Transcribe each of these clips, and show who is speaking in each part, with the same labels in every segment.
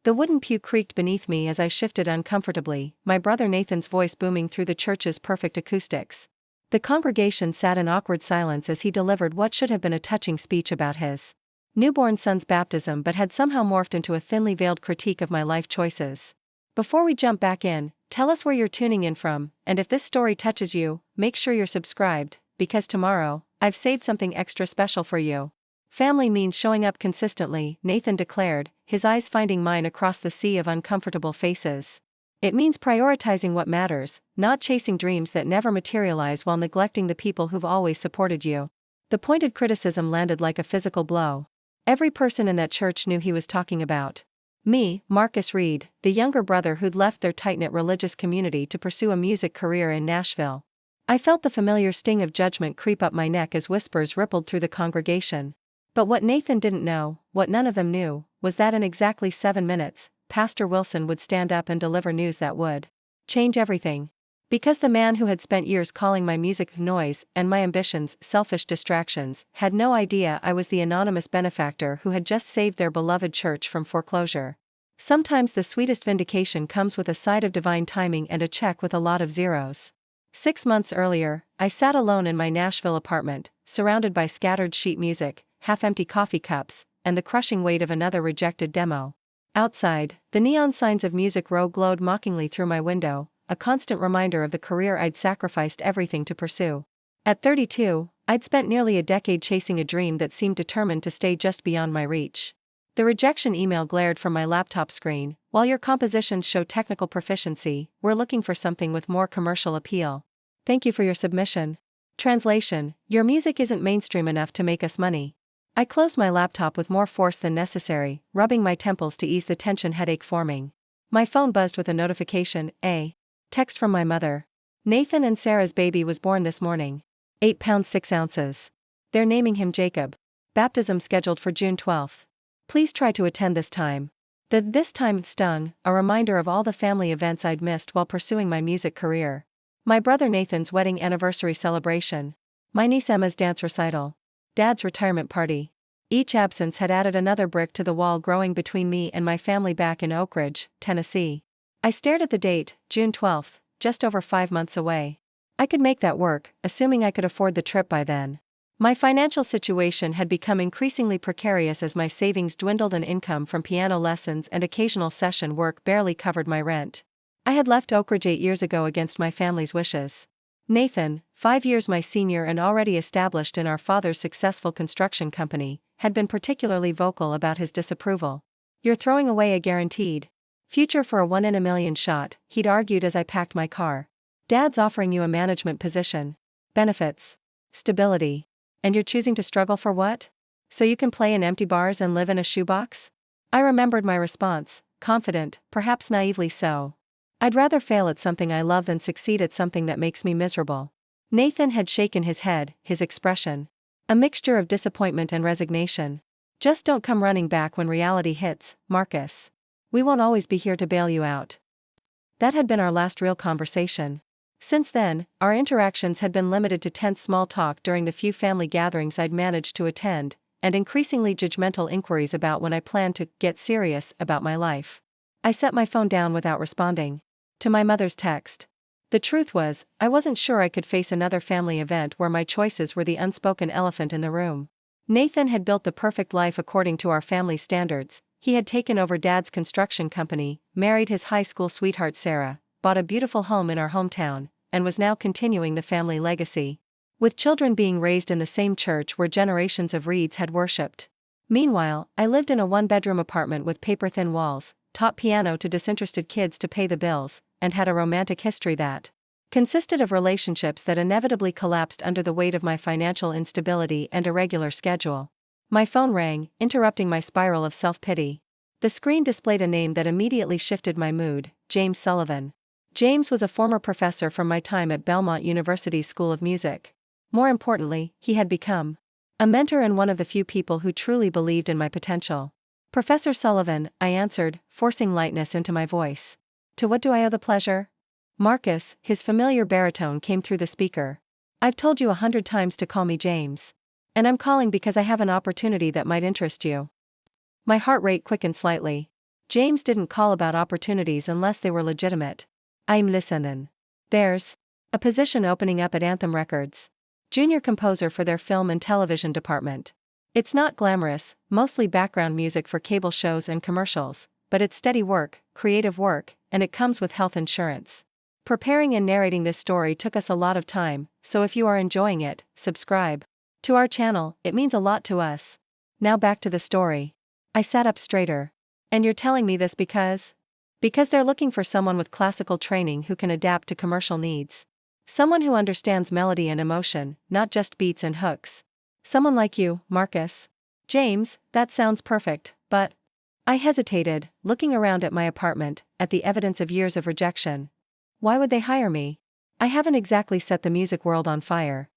Speaker 1: The wooden pew creaked beneath me as I shifted uncomfortably, my brother Nathan's voice booming through the church's perfect acoustics. The congregation sat in awkward silence as he delivered what should have been a touching speech about his newborn son's baptism but had somehow morphed into a thinly veiled critique of my life choices. Before we jump back in, tell us where you're tuning in from, and if this story touches you, make sure you're subscribed, because tomorrow, I've saved something extra special for you. Family means showing up consistently, Nathan declared, his eyes finding mine across the sea of uncomfortable faces. It means prioritizing what matters, not chasing dreams that never materialize while neglecting the people who've always supported you. The pointed criticism landed like a physical blow. Every person in that church knew he was talking about me, Marcus Reid, the younger brother who'd left their tight-knit religious community to pursue a music career in Nashville. I felt the familiar sting of judgment creep up my neck as whispers rippled through the congregation. But what Nathan didn't know, what none of them knew, was that in exactly 7 minutes, Pastor Wilson would stand up and deliver news that would change everything. Because the man who had spent years calling my music noise and my ambitions selfish distractions had no idea I was the anonymous benefactor who had just saved their beloved church from foreclosure. Sometimes the sweetest vindication comes with a side of divine timing and a check with a lot of zeros. 6 months earlier, I sat alone in my Nashville apartment, surrounded by scattered sheet music, half-empty coffee cups, and the crushing weight of another rejected demo. Outside, the neon signs of Music Row glowed mockingly through my window, a constant reminder of the career I'd sacrificed everything to pursue. At 32, I'd spent nearly a decade chasing a dream that seemed determined to stay just beyond my reach. The rejection email glared from my laptop screen. While your compositions show technical proficiency, we're looking for something with more commercial appeal. Thank you for your submission. Translation: your music isn't mainstream enough to make us money. I closed my laptop with more force than necessary, rubbing my temples to ease the tension headache forming. My phone buzzed with a notification, a text from my mother. Nathan and Sarah's baby was born this morning. 8 pounds 6 ounces. They're naming him Jacob. Baptism scheduled for June 12th. Please try to attend this time. This time stung, a reminder of all the family events I'd missed while pursuing my music career. My brother Nathan's wedding anniversary celebration. My niece Emma's dance recital. Dad's retirement party. Each absence had added another brick to the wall growing between me and my family back in Oak Ridge, Tennessee. I stared at the date, June 12th, just over 5 months away. I could make that work, assuming I could afford the trip by then. My financial situation had become increasingly precarious as my savings dwindled and income from piano lessons and occasional session work barely covered my rent. I had left Oak Ridge 8 years ago against my family's wishes. Nathan, 5 years my senior and already established in our father's successful construction company, had been particularly vocal about his disapproval. You're throwing away a guaranteed future for a 1 in a million shot, he'd argued as I packed my car. Dad's offering you a management position, benefits, stability. And you're choosing to struggle for what? So you can play in empty bars and live in a shoebox? I remembered my response, confident, perhaps naively so. I'd rather fail at something I love than succeed at something that makes me miserable. Nathan had shaken his head, his expression a mixture of disappointment and resignation. Just don't come running back when reality hits, Marcus. We won't always be here to bail you out. That had been our last real conversation. Since then, our interactions had been limited to tense small talk during the few family gatherings I'd managed to attend, and increasingly judgmental inquiries about when I planned to get serious about my life. I set my phone down without responding to my mother's text. The truth was, I wasn't sure I could face another family event where my choices were the unspoken elephant in the room. Nathan had built the perfect life according to our family standards. He had taken over Dad's construction company, married his high school sweetheart Sarah, bought a beautiful home in our hometown, and was now continuing the family legacy, with children being raised in the same church where generations of Reids had worshipped. Meanwhile, I lived in a 1-bedroom apartment with paper-thin walls, taught piano to disinterested kids to pay the bills, and had a romantic history that consisted of relationships that inevitably collapsed under the weight of my financial instability and irregular schedule. My phone rang, interrupting my spiral of self-pity. The screen displayed a name that immediately shifted my mood, James Sullivan. James was a former professor from my time at Belmont University's School of Music. More importantly, he had become a mentor and one of the few people who truly believed in my potential. Professor Sullivan, I answered, forcing lightness into my voice. To what do I owe the pleasure? Marcus, his familiar baritone came through the speaker. I've told you 100 times to call me James. And I'm calling because I have an opportunity that might interest you. My heart rate quickened slightly. James didn't call about opportunities unless they were legitimate. I'm listening. There's a position opening up at Anthem Records. Junior composer for their film and television department. It's not glamorous, mostly background music for cable shows and commercials, but it's steady work, creative work, and it comes with health insurance. Preparing and narrating this story took us a lot of time, so if you are enjoying it, subscribe to our channel, it means a lot to us. Now back to the story. I sat up straighter. And you're telling me this because? Because they're looking for someone with classical training who can adapt to commercial needs. Someone who understands melody and emotion, not just beats and hooks. Someone like you, Marcus. James, that sounds perfect, but... I hesitated, looking around at my apartment, at the evidence of years of rejection. Why would they hire me? I haven't exactly set the music world on fire.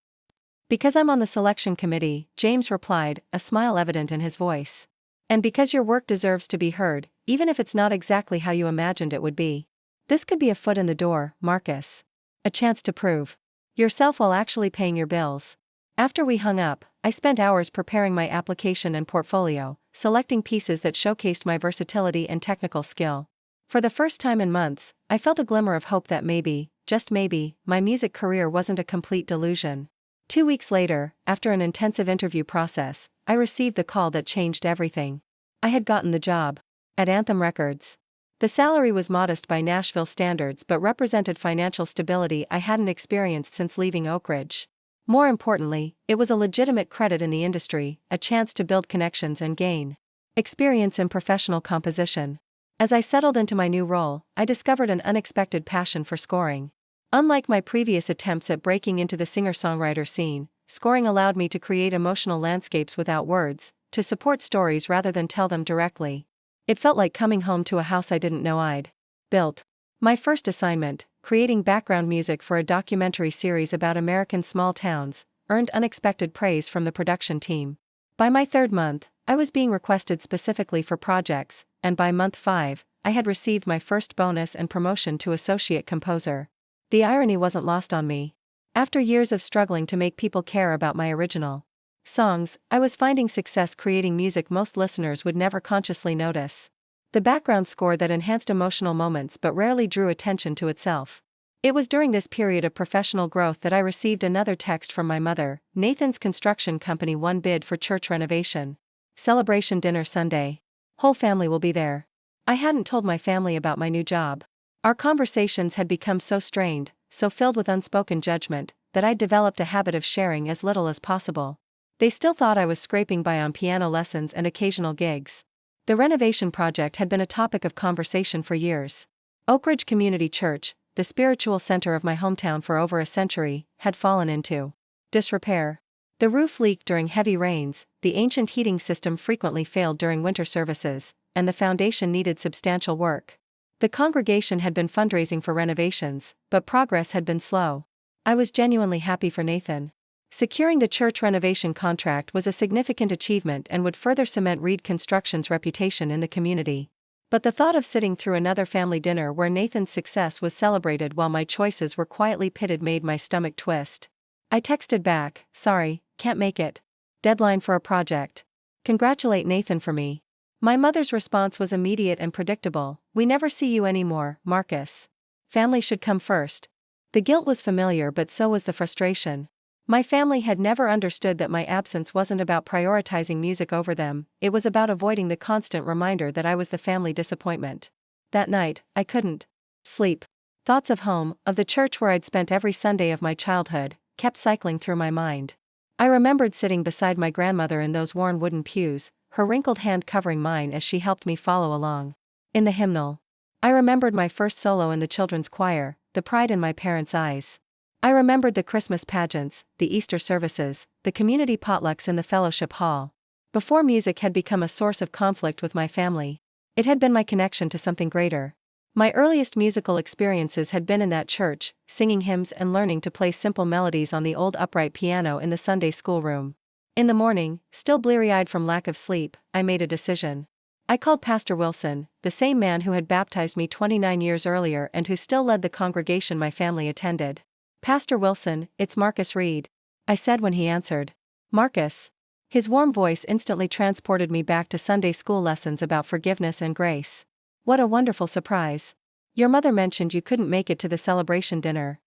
Speaker 1: Because I'm on the selection committee, James replied, a smile evident in his voice. And because your work deserves to be heard, even if it's not exactly how you imagined it would be. This could be a foot in the door, Marcus. A chance to prove yourself while actually paying your bills. After we hung up, I spent hours preparing my application and portfolio, selecting pieces that showcased my versatility and technical skill. For the first time in months, I felt a glimmer of hope that maybe, just maybe, my music career wasn't a complete delusion. 2 weeks later, after an intensive interview process, I received the call that changed everything. I had gotten the job at Anthem Records. The salary was modest by Nashville standards but represented financial stability I hadn't experienced since leaving Oak Ridge. More importantly, it was a legitimate credit in the industry, a chance to build connections and gain experience in professional composition. As I settled into my new role, I discovered an unexpected passion for scoring. Unlike my previous attempts at breaking into the singer-songwriter scene, scoring allowed me to create emotional landscapes without words, to support stories rather than tell them directly. It felt like coming home to a house I didn't know I'd built. My first assignment, creating background music for a documentary series about American small towns, earned unexpected praise from the production team. By my third month, I was being requested specifically for projects, and by month 5, I had received my first bonus and promotion to associate composer. The irony wasn't lost on me. After years of struggling to make people care about my original songs, I was finding success creating music most listeners would never consciously notice. The background score that enhanced emotional moments but rarely drew attention to itself. It was during this period of professional growth that I received another text from my mother. Nathan's construction company won bid for church renovation. Celebration dinner Sunday. Whole family will be there. I hadn't told my family about my new job. Our conversations had become so strained, so filled with unspoken judgment, that I'd developed a habit of sharing as little as possible. They still thought I was scraping by on piano lessons and occasional gigs. The renovation project had been a topic of conversation for years. Oak Ridge Community Church, the spiritual center of my hometown for over a century, had fallen into disrepair. The roof leaked during heavy rains, the ancient heating system frequently failed during winter services, and the foundation needed substantial work. The congregation had been fundraising for renovations, but progress had been slow. I was genuinely happy for Nathan. Securing the church renovation contract was a significant achievement and would further cement Reid Construction's reputation in the community. But the thought of sitting through another family dinner where Nathan's success was celebrated while my choices were quietly pitted made my stomach twist. I texted back, "Sorry, can't make it. Deadline for a project. Congratulate Nathan for me." My mother's response was immediate and predictable, "We never see you anymore, Marcus. Family should come first." The guilt was familiar but so was the frustration. My family had never understood that my absence wasn't about prioritizing music over them, it was about avoiding the constant reminder that I was the family disappointment. That night, I couldn't sleep. Thoughts of home, of the church where I'd spent every Sunday of my childhood, kept cycling through my mind. I remembered sitting beside my grandmother in those worn wooden pews, her wrinkled hand covering mine as she helped me follow along in the hymnal. I remembered my first solo in the children's choir, the pride in my parents' eyes. I remembered the Christmas pageants, the Easter services, the community potlucks in the fellowship hall. Before music had become a source of conflict with my family, it had been my connection to something greater. My earliest musical experiences had been in that church, singing hymns and learning to play simple melodies on the old upright piano in the Sunday school room. In the morning, still bleary-eyed from lack of sleep, I made a decision. I called Pastor Wilson, the same man who had baptized me 29 years earlier and who still led the congregation my family attended. "Pastor Wilson, it's Marcus Reid," I said when he answered. "Marcus." His warm voice instantly transported me back to Sunday school lessons about forgiveness and grace. What a wonderful surprise. Your mother mentioned you couldn't make it to the celebration dinner.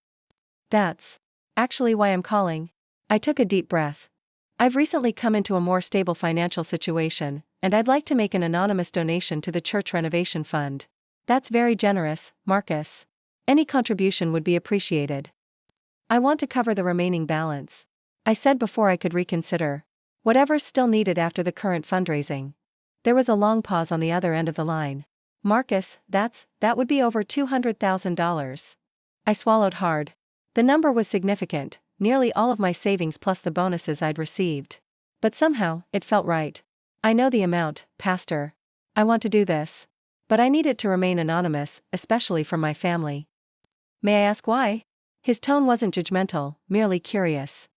Speaker 1: That's actually why I'm calling. I took a deep breath. I've recently come into a more stable financial situation, and I'd like to make an anonymous donation to the church renovation fund. That's very generous, Marcus. Any contribution would be appreciated. I want to cover the remaining balance, I said before I could reconsider. Whatever's still needed after the current fundraising. There was a long pause on the other end of the line. Marcus, that would be over $200,000. I swallowed hard. The number was significant, nearly all of my savings plus the bonuses I'd received. But somehow, it felt right. I know the amount, Pastor. I want to do this. But I need it to remain anonymous, especially from my family. May I ask why? His tone wasn't judgmental, merely curious.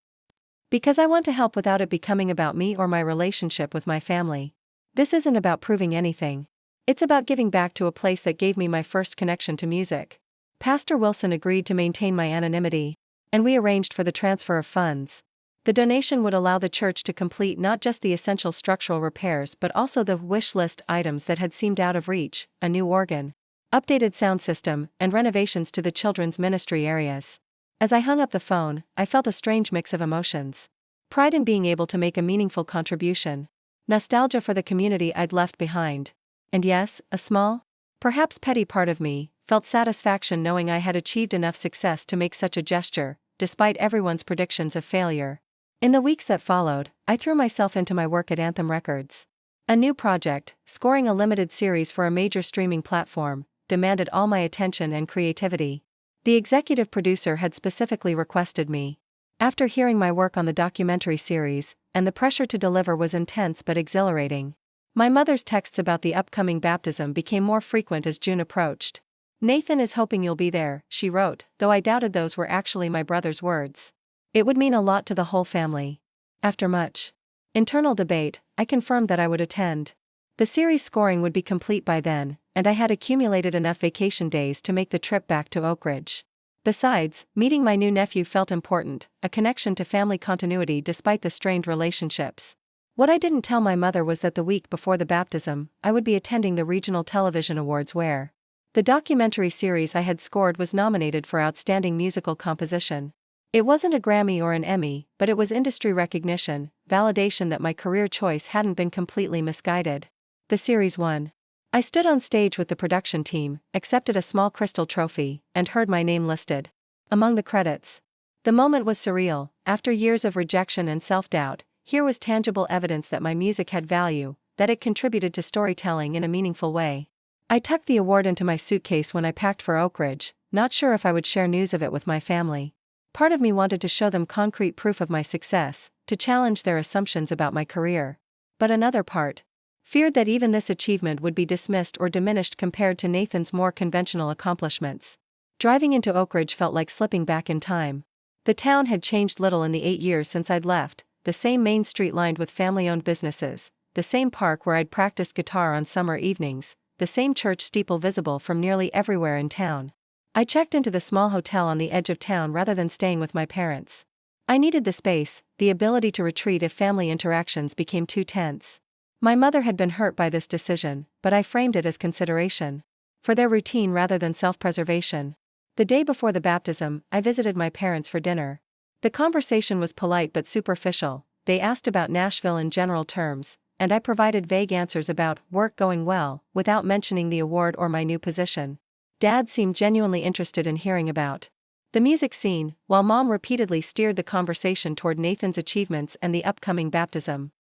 Speaker 1: Because I want to help without it becoming about me or my relationship with my family. This isn't about proving anything. It's about giving back to a place that gave me my first connection to music. Pastor Wilson agreed to maintain my anonymity, and we arranged for the transfer of funds. The donation would allow the church to complete not just the essential structural repairs but also the wish list items that had seemed out of reach: a new organ, updated sound system, and renovations to the children's ministry areas. As I hung up the phone, I felt a strange mix of emotions. Pride in being able to make a meaningful contribution. Nostalgia for the community I'd left behind. And yes, a small, perhaps petty part of me felt satisfaction knowing I had achieved enough success to make such a gesture, despite everyone's predictions of failure. In the weeks that followed, I threw myself into my work at Anthem Records. A new project, scoring a limited series for a major streaming platform, demanded all my attention and creativity. The executive producer had specifically requested me. After hearing my work on the documentary series, and the pressure to deliver was intense but exhilarating. My mother's texts about the upcoming baptism became more frequent as June approached. "Nathan is hoping you'll be there," she wrote, though I doubted those were actually my brother's words. It would mean a lot to the whole family. After much internal debate, I confirmed that I would attend. The series scoring would be complete by then, and I had accumulated enough vacation days to make the trip back to Oak Ridge. Besides, meeting my new nephew felt important, a connection to family continuity despite the strained relationships. What I didn't tell my mother was that the week before the baptism, I would be attending the Regional Television Awards where the documentary series I had scored was nominated for Outstanding Musical Composition. It wasn't a Grammy or an Emmy, but it was industry recognition, validation that my career choice hadn't been completely misguided. The series won. I stood on stage with the production team, accepted a small crystal trophy, and heard my name listed among the credits. The moment was surreal. After years of rejection and self-doubt, here was tangible evidence that my music had value, that it contributed to storytelling in a meaningful way. I tucked the award into my suitcase when I packed for Oak Ridge, not sure if I would share news of it with my family. Part of me wanted to show them concrete proof of my success, to challenge their assumptions about my career. But another part feared that even this achievement would be dismissed or diminished compared to Nathan's more conventional accomplishments. Driving into Oak Ridge felt like slipping back in time. The town had changed little in the 8 years since I'd left, the same main street lined with family-owned businesses, the same park where I'd practiced guitar on summer evenings, the same church steeple visible from nearly everywhere in town. I checked into the small hotel on the edge of town rather than staying with my parents. I needed the space, the ability to retreat if family interactions became too tense. My mother had been hurt by this decision, but I framed it as consideration for their routine rather than self-preservation. The day before the baptism, I visited my parents for dinner. The conversation was polite but superficial. They asked about Nashville in general terms, and I provided vague answers about work going well, without mentioning the award or my new position. Dad seemed genuinely interested in hearing about the music scene, while Mom repeatedly steered the conversation toward Nathan's achievements and the upcoming baptism.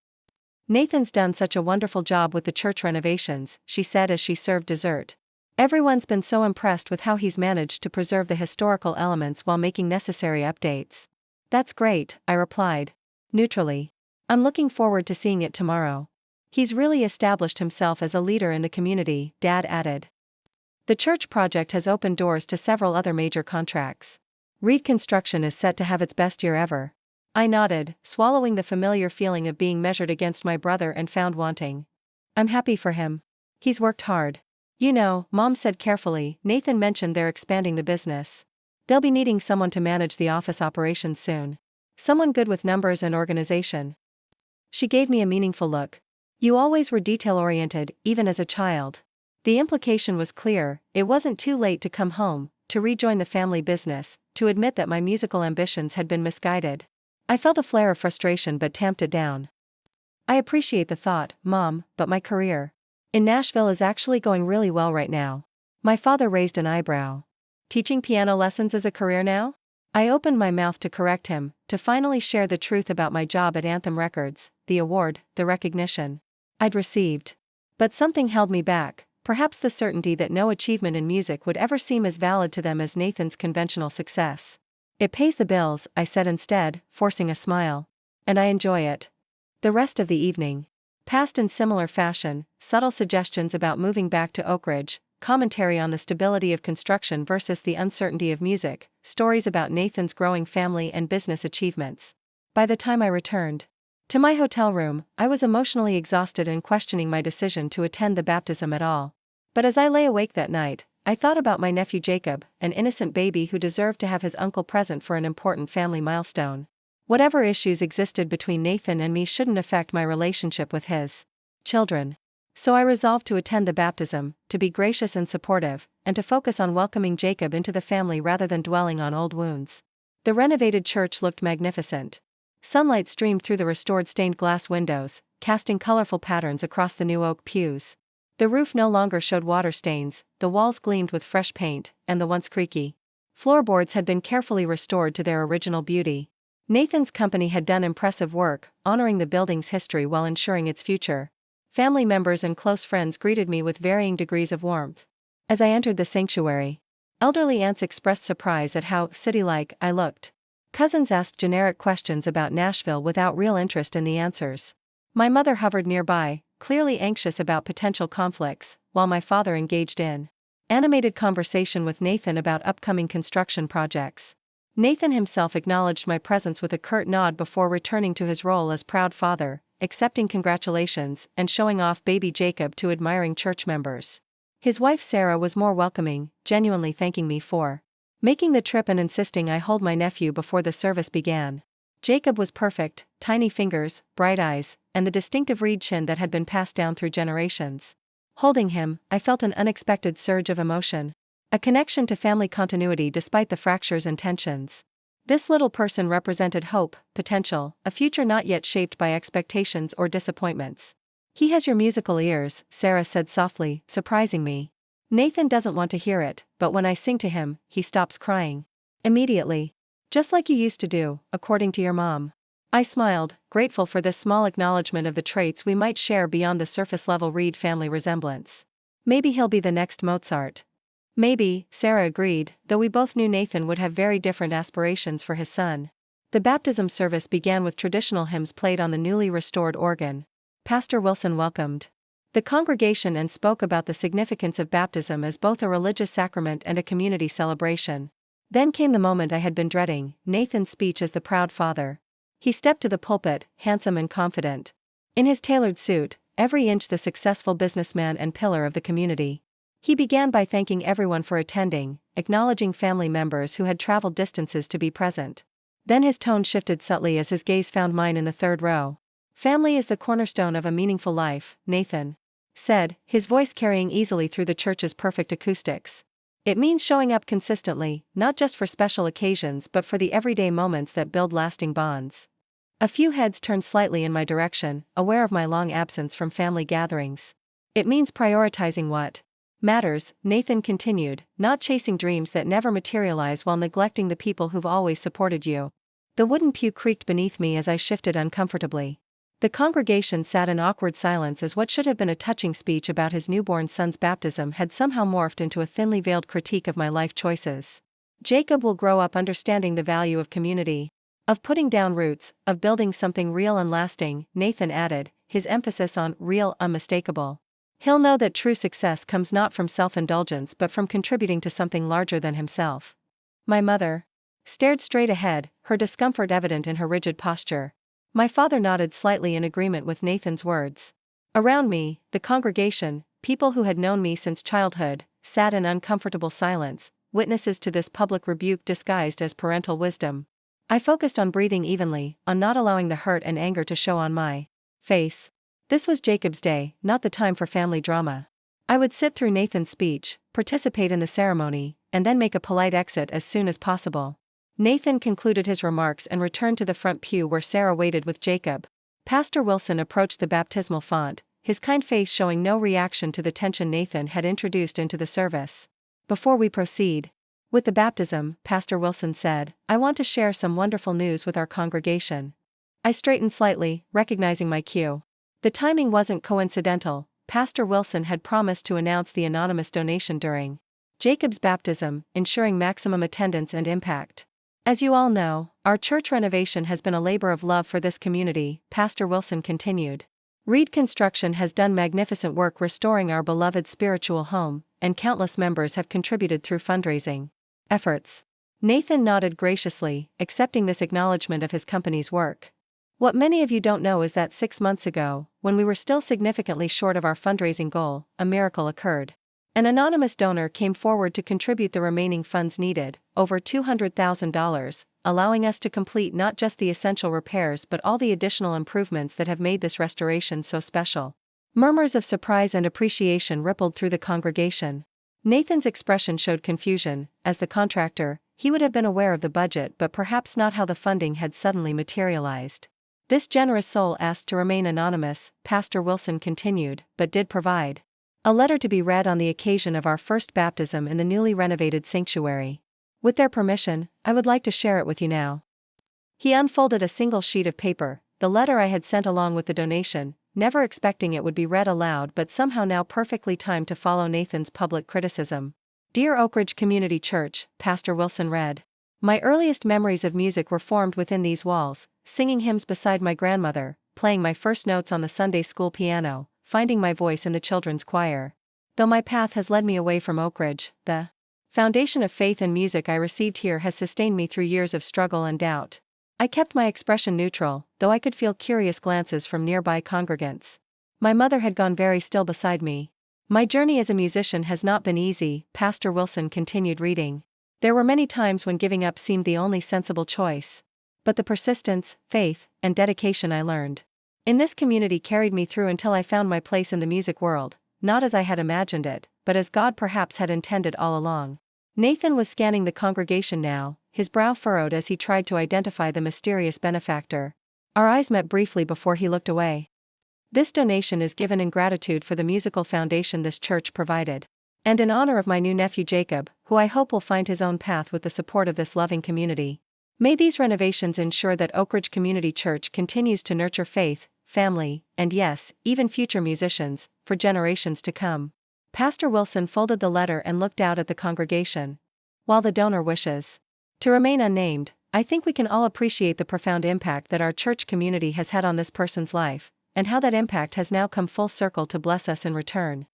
Speaker 1: "Nathan's done such a wonderful job with the church renovations," she said as she served dessert. "Everyone's been so impressed with how he's managed to preserve the historical elements while making necessary updates." "That's great," I replied neutrally. "I'm looking forward to seeing it tomorrow." "He's really established himself as a leader in the community," Dad added. The church project has opened doors to several other major contracts. Reid construction is set to have its best year ever. I nodded, swallowing the familiar feeling of being measured against my brother and found wanting. I'm happy for him. He's worked hard. "You know," Mom said carefully, "Nathan mentioned they're expanding the business. They'll be needing someone to manage the office operations soon. Someone good with numbers and organization." She gave me a meaningful look. "You always were detail-oriented, even as a child." The implication was clear: it wasn't too late to come home, to rejoin the family business, to admit that my musical ambitions had been misguided. I felt a flare of frustration but tamped it down. I appreciate the thought, Mom, but my career in Nashville is actually going really well right now. My father raised an eyebrow. Teaching piano lessons is a career now? I opened my mouth to correct him, to finally share the truth about my job at Anthem Records, the award, the recognition I'd received. But something held me back, perhaps the certainty that no achievement in music would ever seem as valid to them as Nathan's conventional success. It pays the bills, I said instead, forcing a smile. And I enjoy it. The rest of the evening passed in similar fashion: subtle suggestions about moving back to Oak Ridge, commentary on the stability of construction versus the uncertainty of music, stories about Nathan's growing family and business achievements. By the time I returned to my hotel room, I was emotionally exhausted and questioning my decision to attend the baptism at all. But as I lay awake that night, I thought about my nephew Jacob, an innocent baby who deserved to have his uncle present for an important family milestone. Whatever issues existed between Nathan and me shouldn't affect my relationship with his children. So I resolved to attend the baptism, to be gracious and supportive, and to focus on welcoming Jacob into the family rather than dwelling on old wounds. The renovated church looked magnificent. Sunlight streamed through the restored stained glass windows, casting colorful patterns across the new oak pews. The roof no longer showed water stains, the walls gleamed with fresh paint, and the once creaky floorboards had been carefully restored to their original beauty. Nathan's company had done impressive work, honoring the building's history while ensuring its future. Family members and close friends greeted me with varying degrees of warmth. As I entered the sanctuary, elderly aunts expressed surprise at how city-like I looked. Cousins asked generic questions about Nashville without real interest in the answers. My mother hovered nearby, clearly anxious about potential conflicts, while my father engaged in animated conversation with Nathan about upcoming construction projects. Nathan himself acknowledged my presence with a curt nod before returning to his role as proud father, accepting congratulations and showing off baby Jacob to admiring church members. His wife Sarah was more welcoming, genuinely thanking me for making the trip and insisting I hold my nephew before the service began. Jacob was perfect: tiny fingers, bright eyes, and the distinctive Reid chin that had been passed down through generations. Holding him, I felt an unexpected surge of emotion. A connection to family continuity despite the fractures and tensions. This little person represented hope, potential, a future not yet shaped by expectations or disappointments. He has your musical ears, Sarah said softly, surprising me. Nathan doesn't want to hear it, but when I sing to him, he stops crying immediately. Just like you used to do, according to your mom. I smiled, grateful for this small acknowledgement of the traits we might share beyond the surface-level Reid family resemblance. Maybe he'll be the next Mozart. Maybe, Sarah agreed, though we both knew Nathan would have very different aspirations for his son. The baptism service began with traditional hymns played on the newly restored organ. Pastor Wilson welcomed the congregation and spoke about the significance of baptism as both a religious sacrament and a community celebration. Then came the moment I had been dreading: Nathan's speech as the proud father. He stepped to the pulpit, handsome and confident. In his tailored suit, every inch the successful businessman and pillar of the community. He began by thanking everyone for attending, acknowledging family members who had traveled distances to be present. Then his tone shifted subtly as his gaze found mine in the third row. "Family is the cornerstone of a meaningful life," Nathan said, his voice carrying easily through the church's perfect acoustics. "It means showing up consistently, not just for special occasions but for the everyday moments that build lasting bonds." A few heads turned slightly in my direction, aware of my long absence from family gatherings. "It means prioritizing what matters," Nathan continued, "not chasing dreams that never materialize while neglecting the people who've always supported you." The wooden pew creaked beneath me as I shifted uncomfortably. The congregation sat in awkward silence as what should have been a touching speech about his newborn son's baptism had somehow morphed into a thinly veiled critique of my life choices. "Jacob will grow up understanding the value of community, of putting down roots, of building something real and lasting," Nathan added, his emphasis on real unmistakable. "He'll know that true success comes not from self-indulgence but from contributing to something larger than himself." My mother stared straight ahead, her discomfort evident in her rigid posture. My father nodded slightly in agreement with Nathan's words. Around me, the congregation, people who had known me since childhood, sat in uncomfortable silence, witnesses to this public rebuke disguised as parental wisdom. I focused on breathing evenly, on not allowing the hurt and anger to show on my face. This was Jacob's day, not the time for family drama. I would sit through Nathan's speech, participate in the ceremony, and then make a polite exit as soon as possible. Nathan concluded his remarks and returned to the front pew where Sarah waited with Jacob. Pastor Wilson approached the baptismal font, his kind face showing no reaction to the tension Nathan had introduced into the service. Before we proceed with the baptism, Pastor Wilson said, I want to share some wonderful news with our congregation. I straightened slightly, recognizing my cue. The timing wasn't coincidental. Pastor Wilson had promised to announce the anonymous donation during Jacob's baptism, ensuring maximum attendance and impact. As you all know, our church renovation has been a labor of love for this community, Pastor Wilson continued. Reid Construction has done magnificent work restoring our beloved spiritual home, and countless members have contributed through fundraising efforts. Nathan nodded graciously, accepting this acknowledgement of his company's work. What many of you don't know is that 6 months ago, when we were still significantly short of our fundraising goal, a miracle occurred. An anonymous donor came forward to contribute the remaining funds needed, over $200,000, allowing us to complete not just the essential repairs but all the additional improvements that have made this restoration so special. Murmurs of surprise and appreciation rippled through the congregation. Nathan's expression showed confusion. As the contractor, he would have been aware of the budget but perhaps not how the funding had suddenly materialized. This generous soul asked to remain anonymous, Pastor Wilson continued, but did provide a letter to be read on the occasion of our first baptism in the newly renovated sanctuary. With their permission, I would like to share it with you now. He unfolded a single sheet of paper, the letter I had sent along with the donation, never expecting it would be read aloud but somehow now perfectly timed to follow Nathan's public criticism. Dear Oak Ridge Community Church, Pastor Wilson read. My earliest memories of music were formed within these walls, singing hymns beside my grandmother, playing my first notes on the Sunday school piano, finding my voice in the children's choir. Though my path has led me away from Oak Ridge, the foundation of faith and music I received here has sustained me through years of struggle and doubt. I kept my expression neutral, though I could feel curious glances from nearby congregants. My mother had gone very still beside me. My journey as a musician has not been easy, Pastor Wilson continued reading. There were many times when giving up seemed the only sensible choice. But the persistence, faith, and dedication I learned in this community carried me through until I found my place in the music world, not as I had imagined it, but as God perhaps had intended all along. Nathan was scanning the congregation now, his brow furrowed as he tried to identify the mysterious benefactor. Our eyes met briefly before he looked away. This donation is given in gratitude for the musical foundation this church provided, and in honor of my new nephew Jacob, who I hope will find his own path with the support of this loving community. May these renovations ensure that Oak Ridge Community Church continues to nurture faith, family, and yes, even future musicians, for generations to come. Pastor Wilson folded the letter and looked out at the congregation. While the donor wishes to remain unnamed, I think we can all appreciate the profound impact that our church community has had on this person's life, and how that impact has now come full circle to bless us in return.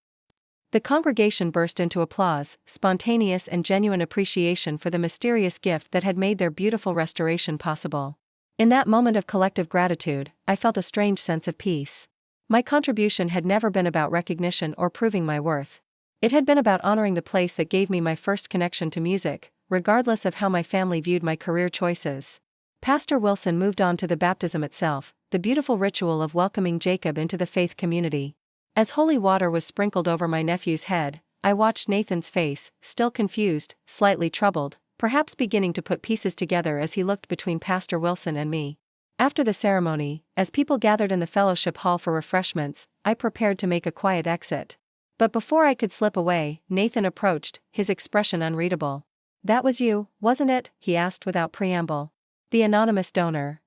Speaker 1: The congregation burst into applause, spontaneous and genuine appreciation for the mysterious gift that had made their beautiful restoration possible. In that moment of collective gratitude, I felt a strange sense of peace. My contribution had never been about recognition or proving my worth. It had been about honoring the place that gave me my first connection to music, regardless of how my family viewed my career choices. Pastor Wilson moved on to the baptism itself, the beautiful ritual of welcoming Jacob into the faith community. As holy water was sprinkled over my nephew's head, I watched Nathan's face, still confused, slightly troubled, perhaps beginning to put pieces together as he looked between Pastor Wilson and me. After the ceremony, as people gathered in the fellowship hall for refreshments, I prepared to make a quiet exit. But before I could slip away, Nathan approached, his expression unreadable. That was you, wasn't it? He asked without preamble. The anonymous donor.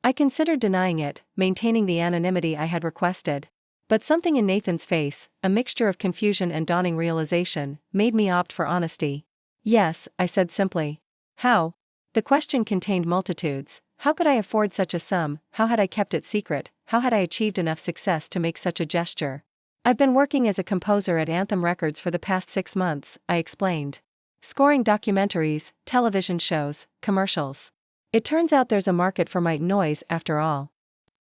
Speaker 1: I considered denying it, maintaining the anonymity I had requested. But something in Nathan's face, a mixture of confusion and dawning realization, made me opt for honesty. Yes, I said simply. How? The question contained multitudes. How could I afford such a sum? How had I kept it secret? How had I achieved enough success to make such a gesture? I've been working as a composer at Anthem Records for the past 6 months, I explained. Scoring documentaries, television shows, commercials. It turns out there's a market for my noise after all.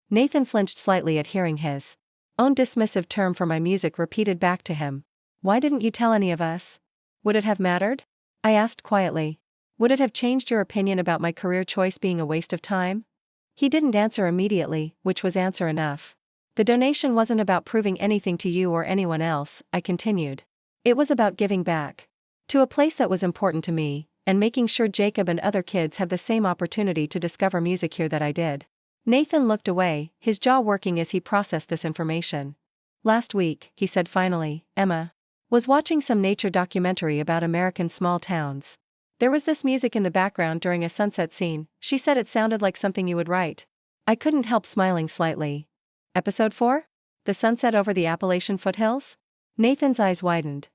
Speaker 1: Nathan flinched slightly at hearing his own dismissive term for my music repeated back to him. Why didn't you tell any of us? Would it have mattered? I asked quietly. Would it have changed your opinion about my career choice being a waste of time? He didn't answer immediately, which was answer enough. The donation wasn't about proving anything to you or anyone else, I continued. It was about giving back. To a place that was important to me, and making sure Jacob and other kids have the same opportunity to discover music here that I did. Nathan looked away, his jaw working as he processed this information. Last week, he said finally, Emma was watching some nature documentary about American small towns. There was this music in the background during a sunset scene. She said it sounded like something you would write. I couldn't help smiling slightly. Episode 4? The sunset over the Appalachian foothills? Nathan's eyes widened.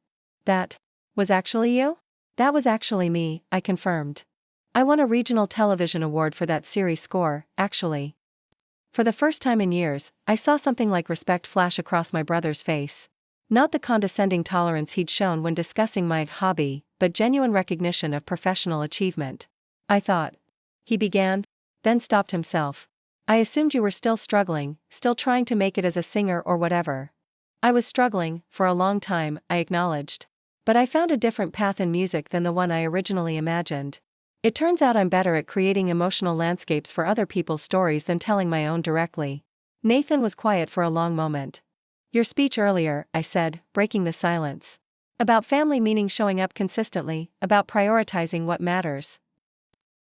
Speaker 1: That was actually you? That was actually me, I confirmed. I won a regional television award for that series score, actually. For the first time in years, I saw something like respect flash across my brother's face. Not the condescending tolerance he'd shown when discussing my hobby, but genuine recognition of professional achievement. I thought. He began, then stopped himself. I assumed you were still struggling, still trying to make it as a singer or whatever. I was struggling, for a long time, I acknowledged. But I found a different path in music than the one I originally imagined. It turns out I'm better at creating emotional landscapes for other people's stories than telling my own directly. Nathan was quiet for a long moment. Your speech earlier, I said, breaking the silence. About family meaning showing up consistently, about prioritizing what matters.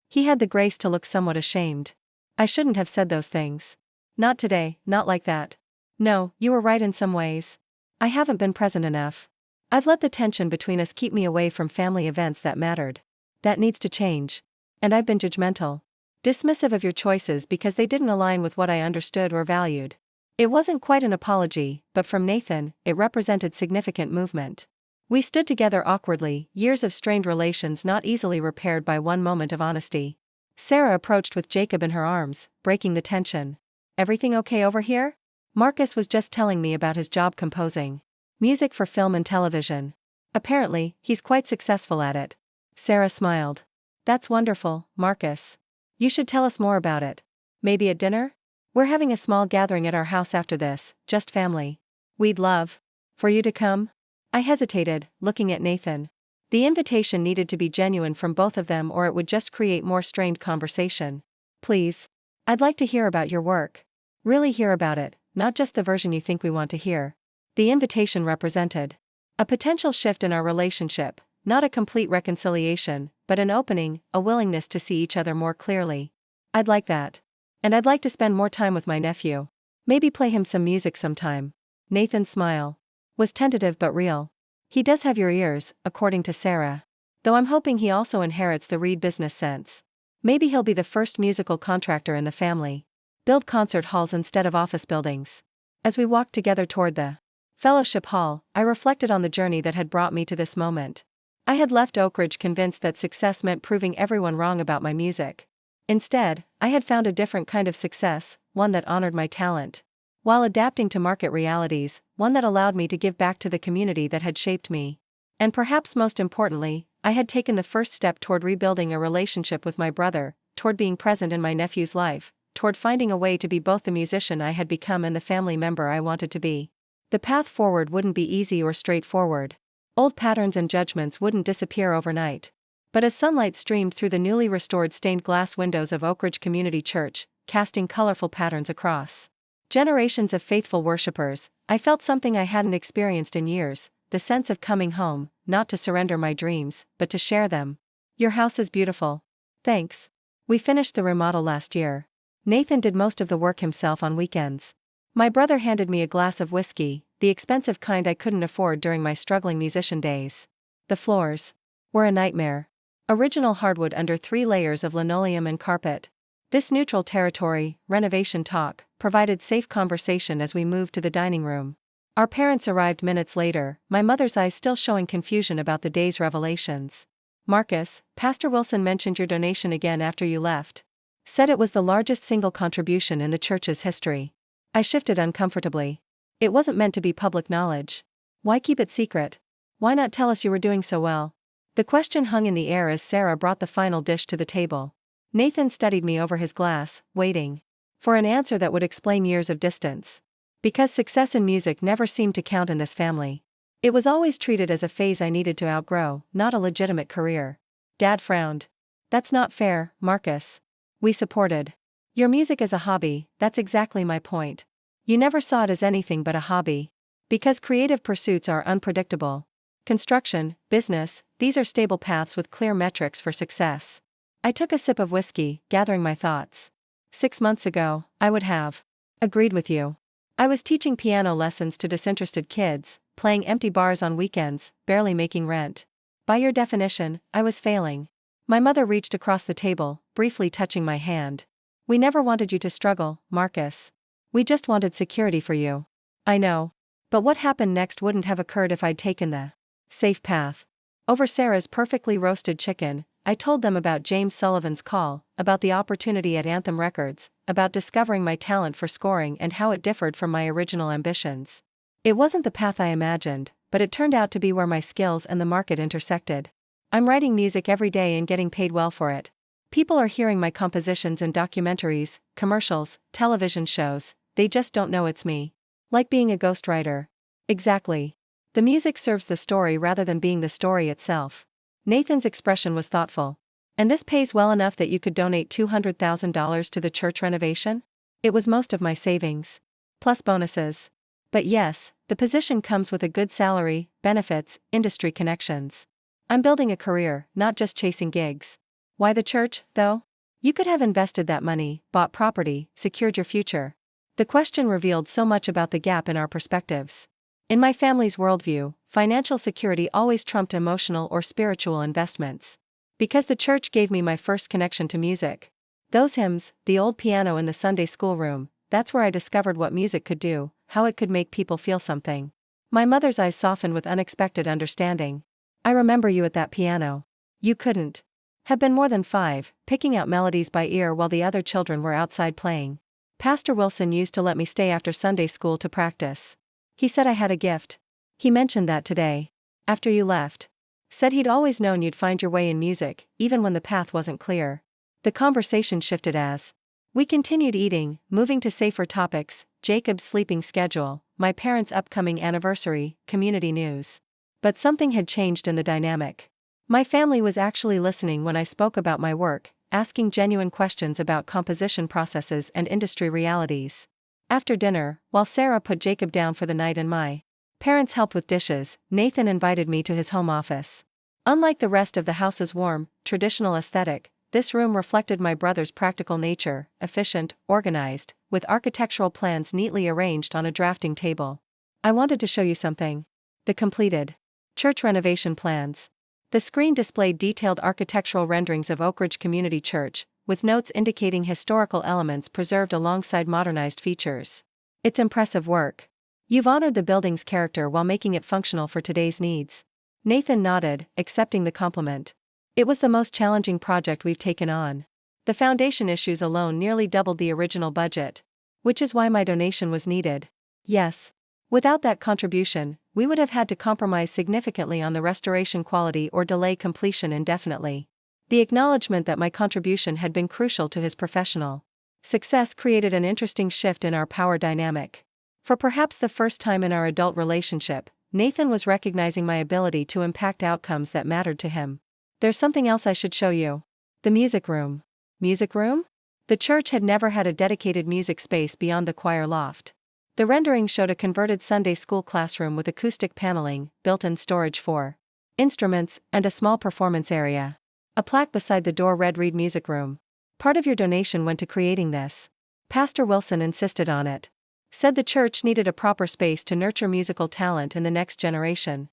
Speaker 1: He had the grace to look somewhat ashamed. I shouldn't have said those things. Not today, not like that. No, you were right in some ways. I haven't been present enough. I've let the tension between us keep me away from family events that mattered. That needs to change. And I've been judgmental. Dismissive of your choices because they didn't align with what I understood or valued. It wasn't quite an apology, but from Nathan, it represented significant movement. We stood together awkwardly, years of strained relations not easily repaired by one moment of honesty. Sarah approached with Jacob in her arms, breaking the tension. Everything okay over here? Marcus was just telling me about his job composing music for film and television. Apparently, he's quite successful at it. Sarah smiled. That's wonderful, Marcus. You should tell us more about it. Maybe at dinner? We're having a small gathering at our house after this, just family. We'd love for you to come. I hesitated, looking at Nathan. The invitation needed to be genuine from both of them or it would just create more strained conversation. Please. I'd like to hear about your work. Really hear about it, not just the version you think we want to hear. The invitation represented a potential shift in our relationship, not a complete reconciliation, but an opening, a willingness to see each other more clearly. I'd like that. And I'd like to spend more time with my nephew. Maybe play him some music sometime. Nathan's smile was tentative but real. He does have your ears, according to Sarah. Though I'm hoping he also inherits the Reid business sense. Maybe he'll be the first musical contractor in the family. Build concert halls instead of office buildings. As we walked together toward the fellowship hall, I reflected on the journey that had brought me to this moment. I had left Oak Ridge convinced that success meant proving everyone wrong about my music. Instead, I had found a different kind of success, one that honored my talent. While adapting to market realities, one that allowed me to give back to the community that had shaped me. And perhaps most importantly, I had taken the first step toward rebuilding a relationship with my brother, toward being present in my nephew's life, toward finding a way to be both the musician I had become and the family member I wanted to be. The path forward wouldn't be easy or straightforward. Old patterns and judgments wouldn't disappear overnight. But as sunlight streamed through the newly restored stained glass windows of Oak Ridge Community Church, casting colorful patterns across generations of faithful worshipers, I felt something I hadn't experienced in years, the sense of coming home, not to surrender my dreams, but to share them. Your house is beautiful. Thanks. We finished the remodel last year. Nathan did most of the work himself on weekends. My brother handed me a glass of whiskey, the expensive kind I couldn't afford during my struggling musician days. The floors were a nightmare. Original hardwood under 3 layers of linoleum and carpet. This neutral territory, renovation talk, provided safe conversation as we moved to the dining room. Our parents arrived minutes later, my mother's eyes still showing confusion about the day's revelations. Marcus, Pastor Wilson mentioned your donation again after you left. Said it was the largest single contribution in the church's history. I shifted uncomfortably. It wasn't meant to be public knowledge. Why keep it secret? Why not tell us you were doing so well? The question hung in the air as Sarah brought the final dish to the table. Nathan studied me over his glass, waiting for an answer that would explain years of distance. Because success in music never seemed to count in this family. It was always treated as a phase I needed to outgrow, not a legitimate career. Dad frowned. That's not fair, Marcus. We supported your music as a hobby, that's exactly my point. You never saw it as anything but a hobby. Because creative pursuits are unpredictable. Construction, business, these are stable paths with clear metrics for success. I took a sip of whiskey, gathering my thoughts. 6 months ago, I would have agreed with you. I was teaching piano lessons to disinterested kids, playing empty bars on weekends, barely making rent. By your definition, I was failing. My mother reached across the table, briefly touching my hand. We never wanted you to struggle, Marcus. We just wanted security for you. I know. But what happened next wouldn't have occurred if I'd taken the safe path. Over Sarah's perfectly roasted chicken, I told them about James Sullivan's call, about the opportunity at Anthem Records, about discovering my talent for scoring and how it differed from my original ambitions. It wasn't the path I imagined, but it turned out to be where my skills and the market intersected. I'm writing music every day and getting paid well for it. People are hearing my compositions in documentaries, commercials, television shows, they just don't know it's me. Like being a ghostwriter. Exactly. The music serves the story rather than being the story itself. Nathan's expression was thoughtful. And this pays well enough that you could donate $200,000 to the church renovation? It was most of my savings. Plus bonuses. But yes, the position comes with a good salary, benefits, industry connections. I'm building a career, not just chasing gigs. Why the church, though? You could have invested that money, bought property, secured your future. The question revealed so much about the gap in our perspectives. In my family's worldview, financial security always trumped emotional or spiritual investments. Because the church gave me my first connection to music. Those hymns, the old piano in the Sunday school room, that's where I discovered what music could do, how it could make people feel something. My mother's eyes softened with unexpected understanding. I remember you at that piano. You couldn't have been more than 5, picking out melodies by ear while the other children were outside playing. Pastor Wilson used to let me stay after Sunday school to practice. He said I had a gift. He mentioned that today. After you left. Said he'd always known you'd find your way in music, even when the path wasn't clear. The conversation shifted as we continued eating, moving to safer topics, Jacob's sleeping schedule, my parents' upcoming anniversary, community news. But something had changed in the dynamic. My family was actually listening when I spoke about my work, asking genuine questions about composition processes and industry realities. After dinner, while Sarah put Jacob down for the night and my parents helped with dishes, Nathan invited me to his home office. Unlike the rest of the house's warm, traditional aesthetic, this room reflected my brother's practical nature, efficient, organized, with architectural plans neatly arranged on a drafting table. I wanted to show you something. The completed church renovation plans. The screen displayed detailed architectural renderings of Oak Ridge Community Church, with notes indicating historical elements preserved alongside modernized features. It's impressive work. You've honored the building's character while making it functional for today's needs. Nathan nodded, accepting the compliment. It was the most challenging project we've taken on. The foundation issues alone nearly doubled the original budget. Which is why my donation was needed. Yes. Without that contribution, we would have had to compromise significantly on the restoration quality or delay completion indefinitely. The acknowledgement that my contribution had been crucial to his professional success created an interesting shift in our power dynamic. For perhaps the first time in our adult relationship, Nathan was recognizing my ability to impact outcomes that mattered to him. There's something else I should show you. The music room. Music room? The church had never had a dedicated music space beyond the choir loft. The rendering showed a converted Sunday school classroom with acoustic paneling, built-in storage for instruments, and a small performance area. A plaque beside the door read Reid Music Room. Part of your donation went to creating this. Pastor Wilson insisted on it. Said the church needed a proper space to nurture musical talent in the next generation.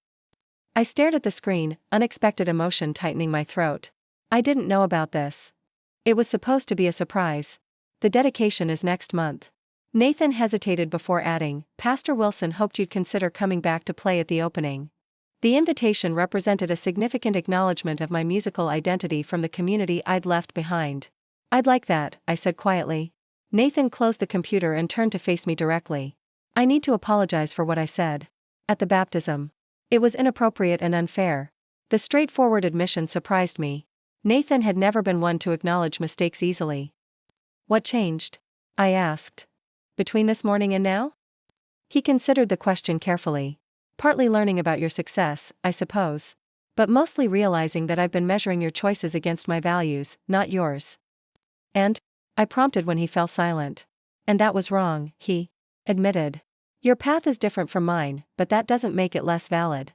Speaker 1: I stared at the screen, unexpected emotion tightening my throat. I didn't know about this. It was supposed to be a surprise. The dedication is next month. Nathan hesitated before adding, Pastor Wilson hoped you'd consider coming back to play at the opening. The invitation represented a significant acknowledgement of my musical identity from the community I'd left behind. I'd like that, I said quietly. Nathan closed the computer and turned to face me directly. I need to apologize for what I said. At the baptism. It was inappropriate and unfair. The straightforward admission surprised me. Nathan had never been one to acknowledge mistakes easily. What changed? I asked. Between this morning and now? He considered the question carefully. Partly learning about your success, I suppose. But mostly realizing that I've been measuring your choices against my values, not yours. And? I prompted when he fell silent. And that was wrong, he admitted. Your path is different from mine, but that doesn't make it less valid.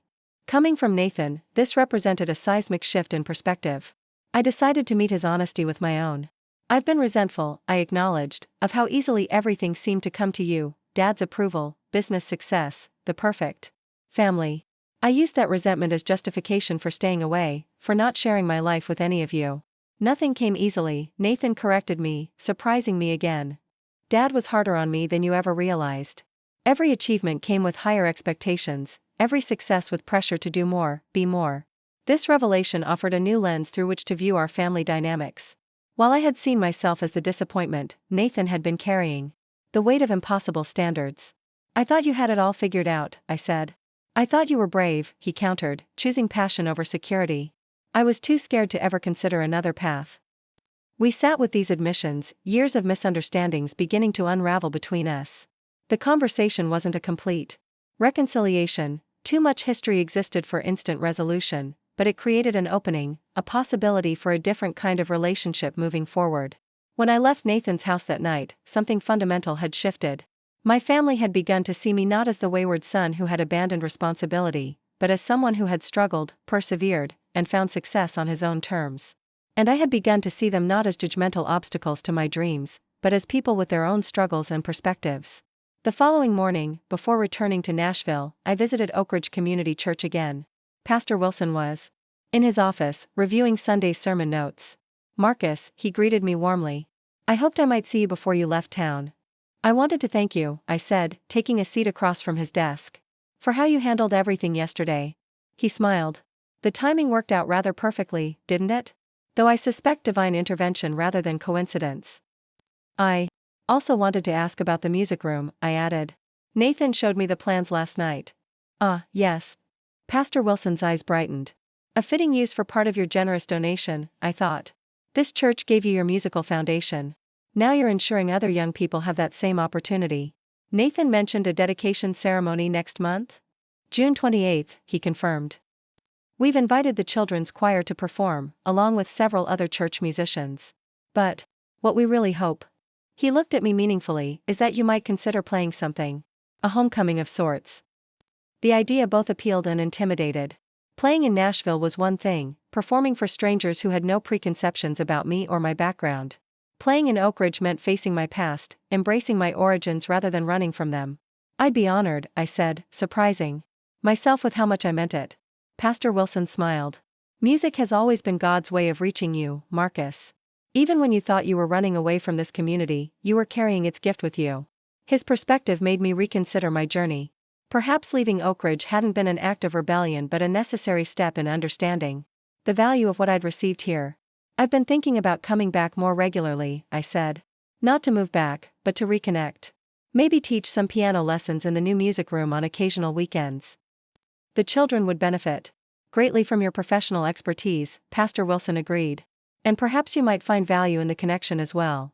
Speaker 1: Coming from Nathan, this represented a seismic shift in perspective. I decided to meet his honesty with my own. I've been resentful, I acknowledged, of how easily everything seemed to come to you: Dad's approval, business success, the perfect family. I used that resentment as justification for staying away, for not sharing my life with any of you. Nothing came easily, Nathan corrected me, surprising me again. Dad was harder on me than you ever realized. Every achievement came with higher expectations, every success with pressure to do more, be more. This revelation offered a new lens through which to view our family dynamics. While I had seen myself as the disappointment, Nathan had been carrying the weight of impossible standards. I thought you had it all figured out, I said. I thought you were brave, he countered, choosing passion over security. I was too scared to ever consider another path. We sat with these admissions, years of misunderstandings beginning to unravel between us. The conversation wasn't a complete reconciliation. Too much history existed for instant resolution, but it created an opening, a possibility for a different kind of relationship moving forward. When I left Nathan's house that night, something fundamental had shifted. My family had begun to see me not as the wayward son who had abandoned responsibility, but as someone who had struggled, persevered, and found success on his own terms. And I had begun to see them not as judgmental obstacles to my dreams, but as people with their own struggles and perspectives. The following morning, before returning to Nashville, I visited Oak Ridge Community Church again. Pastor Wilson was in his office, reviewing Sunday's sermon notes. "Marcus," he greeted me warmly. "I hoped I might see you before you left town." "I wanted to thank you," I said, taking a seat across from his desk, "for how you handled everything yesterday." He smiled. "The timing worked out rather perfectly, didn't it? Though I suspect divine intervention rather than coincidence." "I also wanted to ask about the music room," I added. "Nathan showed me the plans last night." "Ah, yes." Pastor Wilson's eyes brightened. "A fitting use for part of your generous donation, I thought. This church gave you your musical foundation. Now you're ensuring other young people have that same opportunity." Nathan mentioned a dedication ceremony next month? June 28th, he confirmed. "We've invited the children's choir to perform, along with several other church musicians. But what we really hope," he looked at me meaningfully, "is that you might consider playing something. A homecoming of sorts." The idea both appealed and intimidated. Playing in Nashville was one thing, performing for strangers who had no preconceptions about me or my background. Playing in Oak Ridge meant facing my past, embracing my origins rather than running from them. "I'd be honored," I said, surprising myself with how much I meant it. Pastor Wilson smiled. "Music has always been God's way of reaching you, Marcus. Even when you thought you were running away from this community, you were carrying its gift with you." His perspective made me reconsider my journey. Perhaps leaving Oak Ridge hadn't been an act of rebellion but a necessary step in understanding the value of what I'd received here. "I've been thinking about coming back more regularly," I said. "Not to move back, but to reconnect. Maybe teach some piano lessons in the new music room on occasional weekends." "The children would benefit greatly from your professional expertise," Pastor Wilson agreed. "And perhaps you might find value in the connection as well."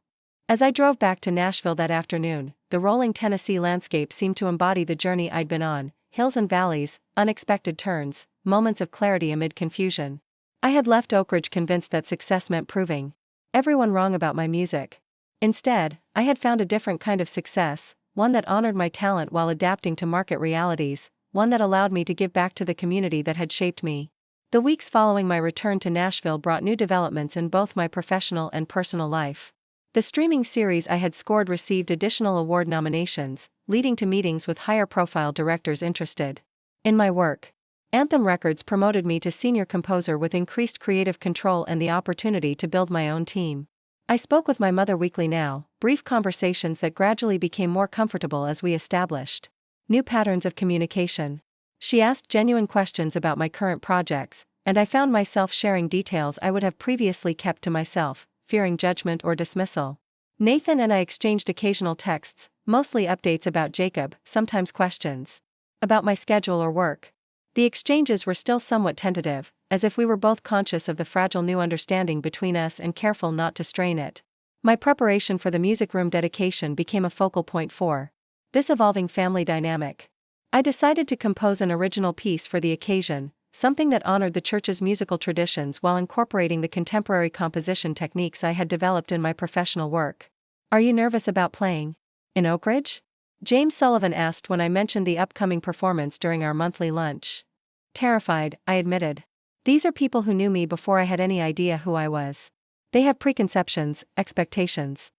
Speaker 1: As I drove back to Nashville that afternoon, the rolling Tennessee landscape seemed to embody the journey I'd been on: hills and valleys, unexpected turns, moments of clarity amid confusion. I had left Oak Ridge convinced that success meant proving everyone wrong about my music. Instead, I had found a different kind of success, one that honored my talent while adapting to market realities, one that allowed me to give back to the community that had shaped me. The weeks following my return to Nashville brought new developments in both my professional and personal life. The streaming series I had scored received additional award nominations, leading to meetings with higher-profile directors interested in my work. Anthem Records promoted me to senior composer with increased creative control and the opportunity to build my own team. I spoke with my mother weekly now, brief conversations that gradually became more comfortable as we established new patterns of communication. She asked genuine questions about my current projects, and I found myself sharing details I would have previously kept to myself, fearing judgment or dismissal. Nathan and I exchanged occasional texts, mostly updates about Jacob, sometimes questions about my schedule or work. The exchanges were still somewhat tentative, as if we were both conscious of the fragile new understanding between us and careful not to strain it. My preparation for the music room dedication became a focal point for this evolving family dynamic. I decided to compose an original piece for the occasion, something that honored the church's musical traditions while incorporating the contemporary composition techniques I had developed in my professional work. "Are you nervous about playing in Oak Ridge?" James Sullivan asked when I mentioned the upcoming performance during our monthly lunch. Terrified, I admitted. These are people who knew me before I had any idea who I was. They have preconceptions, expectations.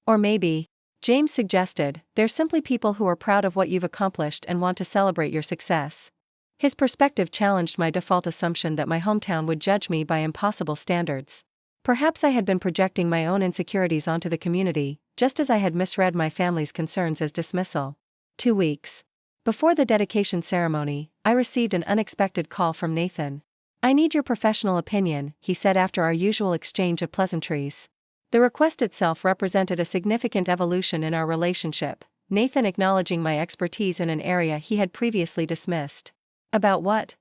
Speaker 1: Or maybe, James suggested, they're simply people who are proud of what you've accomplished and want to celebrate your success. His perspective challenged my default assumption that my hometown would judge me by impossible standards. Perhaps I had been projecting my own insecurities onto the community, just as I had misread my family's concerns as dismissal. 2 weeks before the dedication ceremony, I received an unexpected call from Nathan. "I need your professional opinion," he said after our usual exchange of pleasantries. The request itself represented a significant evolution in our relationship, Nathan acknowledging my expertise in an area he had previously dismissed. "About what?"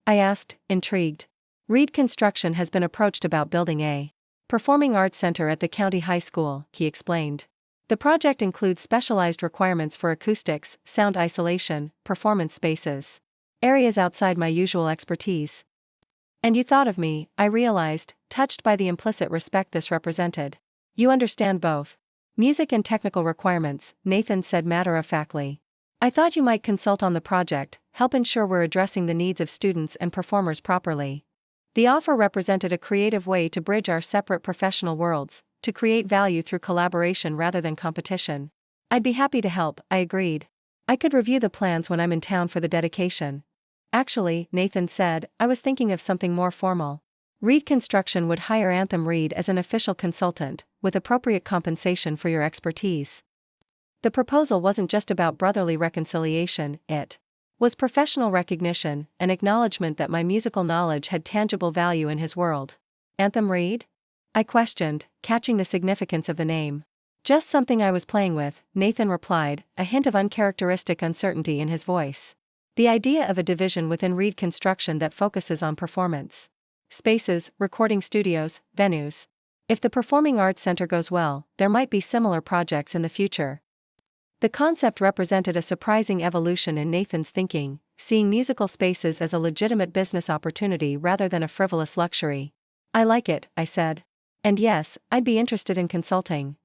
Speaker 1: I asked, intrigued. "Reid Construction has been approached about building a performing arts center at the county high school," he explained. "The project includes specialized requirements for acoustics, sound isolation, performance spaces. Areas outside my usual expertise." "And you thought of me," I realized, touched by the implicit respect this represented. "You understand both music and technical requirements," Nathan said matter-of-factly. "I thought you might consult on the project, help ensure we're addressing the needs of students and performers properly." The offer represented a creative way to bridge our separate professional worlds, to create value through collaboration rather than competition. "I'd be happy to help," I agreed. "I could review the plans when I'm in town for the dedication." "Actually," Nathan said, "I was thinking of something more formal. Reid Construction would hire Anthem Reid as an official consultant, with appropriate compensation for your expertise." The proposal wasn't just about brotherly reconciliation, it was professional recognition, an acknowledgement that my musical knowledge had tangible value in his world. "Anthem Reid?" I questioned, catching the significance of the name. "Just something I was playing with," Nathan replied, a hint of uncharacteristic uncertainty in his voice. "The idea of a division within Reid Construction that focuses on performance spaces, recording studios, venues. If the Performing Arts Center goes well, there might be similar projects in the future." The concept represented a surprising evolution in Nathan's thinking, seeing musical spaces as a legitimate business opportunity rather than a frivolous luxury. "I like it," I said. "And yes, I'd be interested in consulting."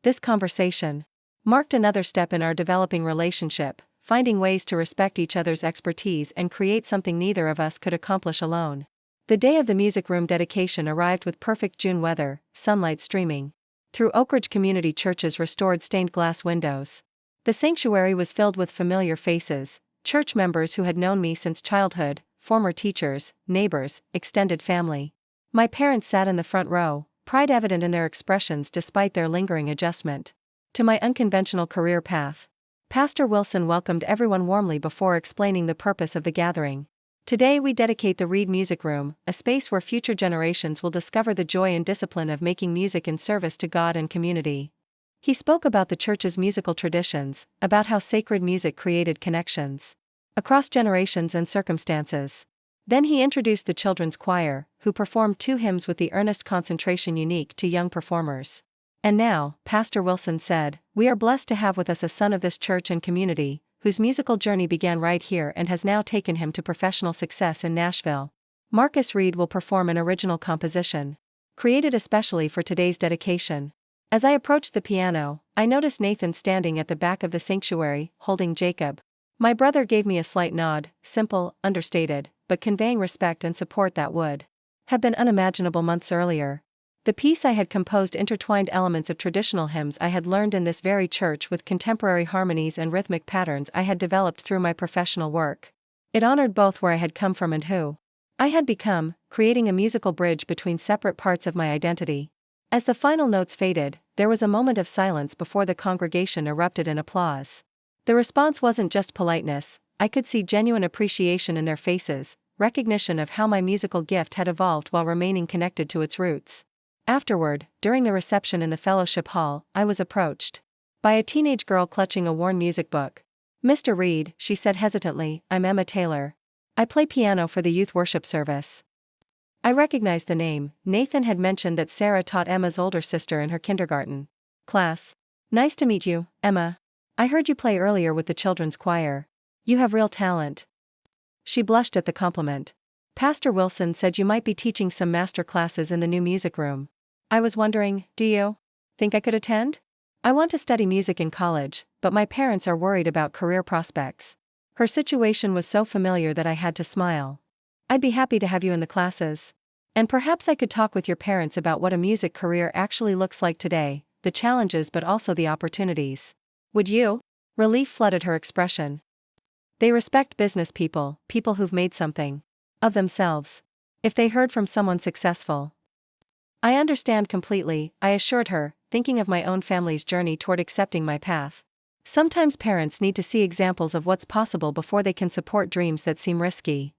Speaker 1: This conversation marked another step in our developing relationship, finding ways to respect each other's expertise and create something neither of us could accomplish alone. The day of the music room dedication arrived with perfect June weather, sunlight streaming through Oak Ridge Community Church's restored stained glass windows. The sanctuary was filled with familiar faces, church members who had known me since childhood, former teachers, neighbors, extended family. My parents sat in the front row, pride evident in their expressions despite their lingering adjustment to my unconventional career path. Pastor Wilson welcomed everyone warmly before explaining the purpose of the gathering. "Today we dedicate the Reid Music Room, a space where future generations will discover the joy and discipline of making music in service to God and community." He spoke about the church's musical traditions, about how sacred music created connections across generations and circumstances. Then he introduced the children's choir, who performed 2 hymns with the earnest concentration unique to young performers. "And now," Pastor Wilson said, "we are blessed to have with us a son of this church and community, whose musical journey began right here and has now taken him to professional success in Nashville. Marcus Reid will perform an original composition created especially for today's dedication." As I approached the piano, I noticed Nathan standing at the back of the sanctuary, holding Jacob. My brother gave me a slight nod, simple, understated, but conveying respect and support that would have been unimaginable months earlier. The piece I had composed intertwined elements of traditional hymns I had learned in this very church with contemporary harmonies and rhythmic patterns I had developed through my professional work. It honored both where I had come from and who I had become, creating a musical bridge between separate parts of my identity. As the final notes faded, there was a moment of silence before the congregation erupted in applause. The response wasn't just politeness, I could see genuine appreciation in their faces, recognition of how my musical gift had evolved while remaining connected to its roots. Afterward, during the reception in the fellowship hall, I was approached by a teenage girl clutching a worn music book. "Mr. Reid," she said hesitantly, "I'm Emma Taylor. I play piano for the youth worship service." I recognized the name. Nathan had mentioned that Sarah taught Emma's older sister in her kindergarten class. "Nice to meet you, Emma. I heard you play earlier with the children's choir. You have real talent." She blushed at the compliment. "Pastor Wilson said you might be teaching some master classes in the new music room. I was wondering, do you think I could attend? I want to study music in college, but my parents are worried about career prospects. Her situation was so familiar that I had to smile. I'd be happy to have you in the classes. And perhaps I could talk with your parents about what a music career actually looks like today, the challenges but also the opportunities. Would you? Relief flooded her expression. They respect business people, people who've made something of themselves. If they heard from someone successful. I understand completely, I assured her, thinking of my own family's journey toward accepting my path. Sometimes parents need to see examples of what's possible before they can support dreams that seem risky.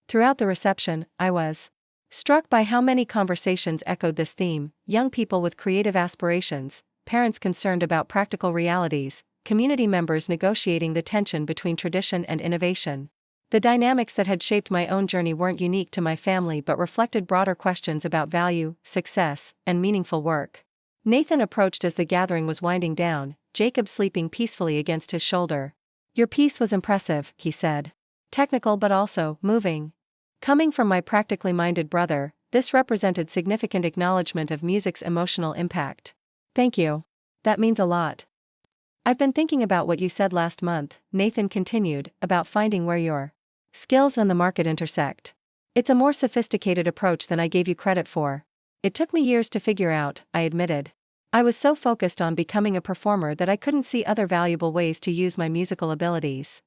Speaker 1: Throughout the reception, I was struck by how many conversations echoed this theme: young people with creative aspirations, parents concerned about practical realities, community members negotiating the tension between tradition and innovation. The dynamics that had shaped my own journey weren't unique to my family but reflected broader questions about value, success, and meaningful work. Nathan approached as the gathering was winding down, Jacob sleeping peacefully against his shoulder. Your piece was impressive, he said. Technical but also moving. Coming from my practically minded brother, this represented significant acknowledgement of music's emotional impact. Thank you. That means a lot. I've been thinking about what you said last month, Nathan continued, about finding where your skills and the market intersect. It's a more sophisticated approach than I gave you credit for. It took me years to figure out, I admitted. I was so focused on becoming a performer that I couldn't see other valuable ways to use my musical abilities.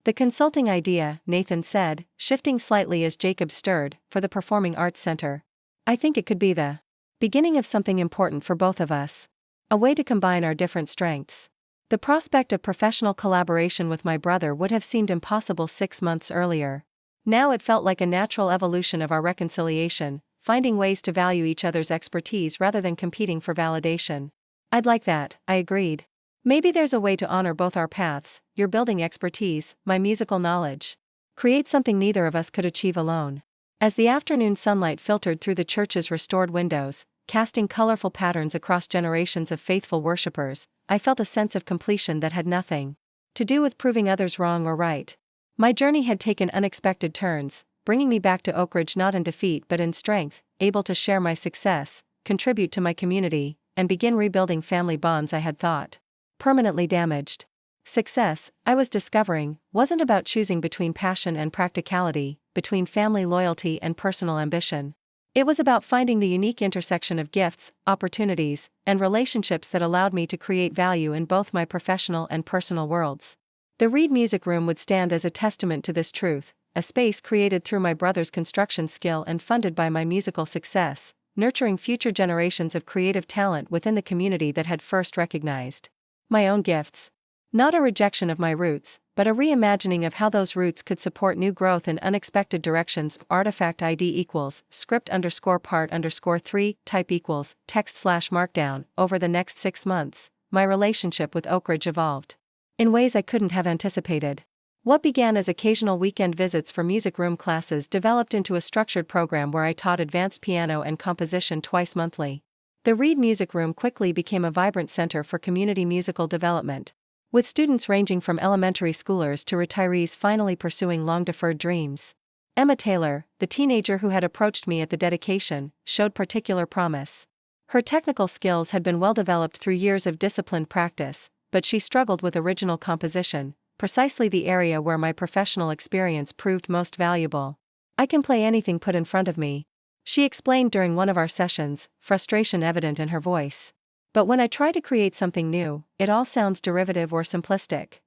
Speaker 1: The consulting idea, Nathan said, shifting slightly as Jacob stirred, for the Performing Arts Center. I think it could be the beginning of something important for both of us. A way to combine our different strengths. The prospect of professional collaboration with my brother would have seemed impossible 6 months earlier. Now it felt like a natural evolution of our reconciliation, finding ways to value each other's expertise rather than competing for validation. I'd like that, I agreed. Maybe there's a way to honor both our paths, your building expertise, my musical knowledge. Create something neither of us could achieve alone. As the afternoon sunlight filtered through the church's restored windows, casting colorful patterns across generations of faithful worshippers, I felt a sense of completion that had nothing to do with proving others wrong or right. My journey had taken unexpected turns, bringing me back to Oak Ridge not in defeat but in strength, able to share my success, contribute to my community, and begin rebuilding family bonds I had thought permanently damaged. Success, I was discovering, wasn't about choosing between passion and practicality, between family loyalty and personal ambition. It was about finding the unique intersection of gifts, opportunities, and relationships that allowed me to create value in both my professional and personal worlds. The Reid Music Room would stand as a testament to this truth, a space created through my brother's construction skill and funded by my musical success, nurturing future generations of creative talent within the community that had first recognized my own gifts. Not a rejection of my roots, but a reimagining of how those roots could support new growth in unexpected directions. Artifact ID equals script_part_3 type equals text/markdown. Over the next 6 months, my relationship with Oak Ridge evolved in ways I couldn't have anticipated. What began as occasional weekend visits for music room classes developed into a structured program where I taught advanced piano and composition twice monthly. The Reid Music Room quickly became a vibrant center for community musical development, with students ranging from elementary schoolers to retirees finally pursuing long-deferred dreams. Emma Taylor, the teenager who had approached me at the dedication, showed particular promise. Her technical skills had been well developed through years of disciplined practice, but she struggled with original composition, precisely the area where my professional experience proved most valuable. I can play anything put in front of me, she explained during one of our sessions, frustration evident in her voice. But when I try to create something new, it all sounds derivative or simplistic.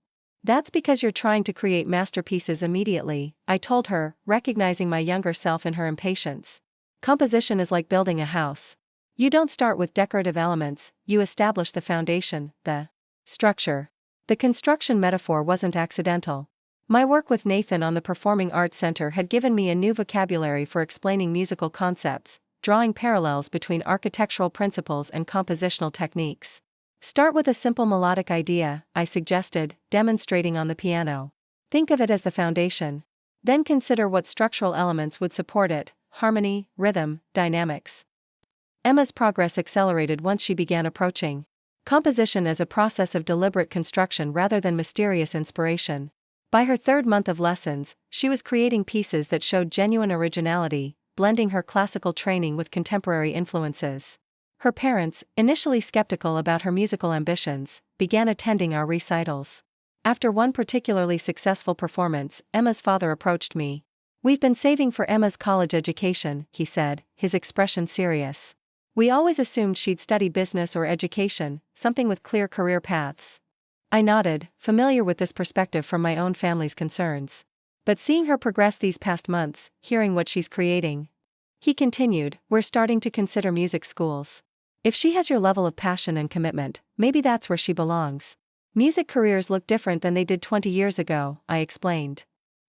Speaker 1: That's because you're trying to create masterpieces immediately, I told her, recognizing my younger self in her impatience. Composition is like building a house. You don't start with decorative elements, you establish the foundation, the structure. The construction metaphor wasn't accidental. My work with Nathan on the Performing Arts Center had given me a new vocabulary for explaining musical concepts, drawing parallels between architectural principles and compositional techniques. Start with a simple melodic idea, I suggested, demonstrating on the piano. Think of it as the foundation. Then consider what structural elements would support it: harmony, rhythm, dynamics. Emma's progress accelerated once she began approaching composition as a process of deliberate construction rather than mysterious inspiration. By her 3rd month of lessons, she was creating pieces that showed genuine originality, blending her classical training with contemporary influences. Her parents, initially skeptical about her musical ambitions, began attending our recitals. After one particularly successful performance, Emma's father approached me. "We've been saving for Emma's college education," he said, his expression serious. "We always assumed she'd study business or education, something with clear career paths." I nodded, familiar with this perspective from my own family's concerns. "But seeing her progress these past months, hearing what she's creating," he continued, "we're starting to consider music schools. If she has your level of passion and commitment, maybe that's where she belongs." "Music careers look different than they did 20 years ago," I explained.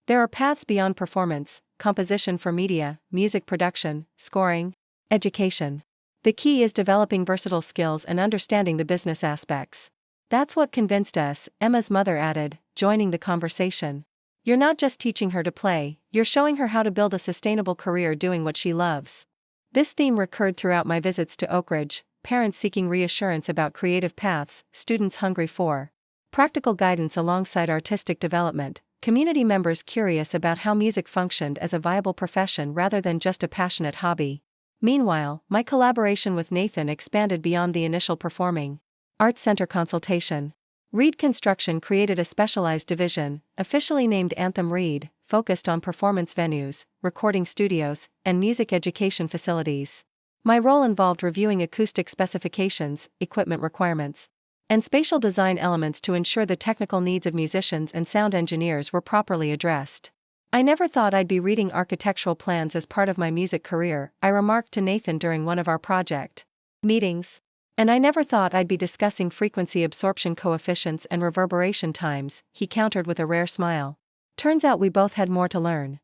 Speaker 1: "There are paths beyond performance, composition for media, music production, scoring, education. The key is developing versatile skills and understanding the business aspects." "That's what convinced us," Emma's mother added, joining the conversation. "You're not just teaching her to play, you're showing her how to build a sustainable career doing what she loves." This theme recurred throughout my visits to Oak Ridge, parents seeking reassurance about creative paths, students hungry for practical guidance alongside artistic development, community members curious about how music functioned as a viable profession rather than just a passionate hobby. Meanwhile, my collaboration with Nathan expanded beyond the initial performing arts center consultation. Reid Construction created a specialized division, officially named Anthem Reid, focused on performance venues, recording studios, and music education facilities. My role involved reviewing acoustic specifications, equipment requirements, and spatial design elements to ensure the technical needs of musicians and sound engineers were properly addressed. "I never thought I'd be reading architectural plans as part of my music career," I remarked to Nathan during one of our project meetings. "And I never thought I'd be discussing frequency absorption coefficients and reverberation times," he countered with a rare smile. Turns out we both had more to learn.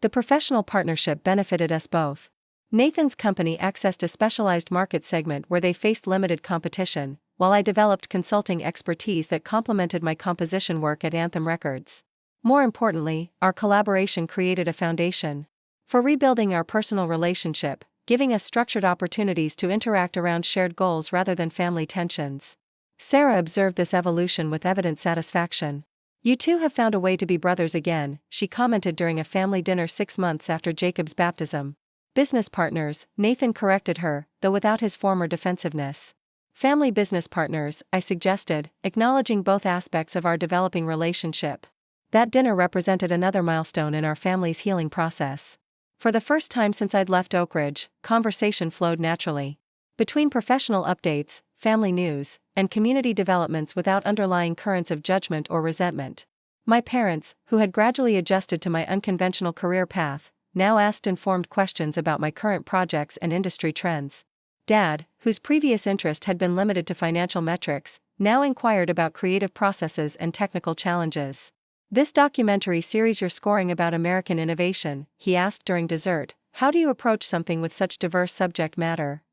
Speaker 1: The professional partnership benefited us both. Nathan's company accessed a specialized market segment where they faced limited competition, while I developed consulting expertise that complemented my composition work at Anthem Records. More importantly, our collaboration created a foundation for rebuilding our personal relationship, giving us structured opportunities to interact around shared goals rather than family tensions. Sarah observed this evolution with evident satisfaction. "You two have found a way to be brothers again," she commented during a family dinner 6 months after Jacob's baptism. "Business partners," Nathan corrected her, though without his former defensiveness. "Family business partners," I suggested, acknowledging both aspects of our developing relationship. That dinner represented another milestone in our family's healing process. For the first time since I'd left Oak Ridge, conversation flowed naturally. Between professional updates, family news, and community developments without underlying currents of judgment or resentment. My parents, who had gradually adjusted to my unconventional career path, now asked informed questions about my current projects and industry trends. Dad, whose previous interest had been limited to financial metrics, now inquired about creative processes and technical challenges. "This documentary series you're scoring about American innovation," he asked during dessert, "how do you approach something with such diverse subject matter?"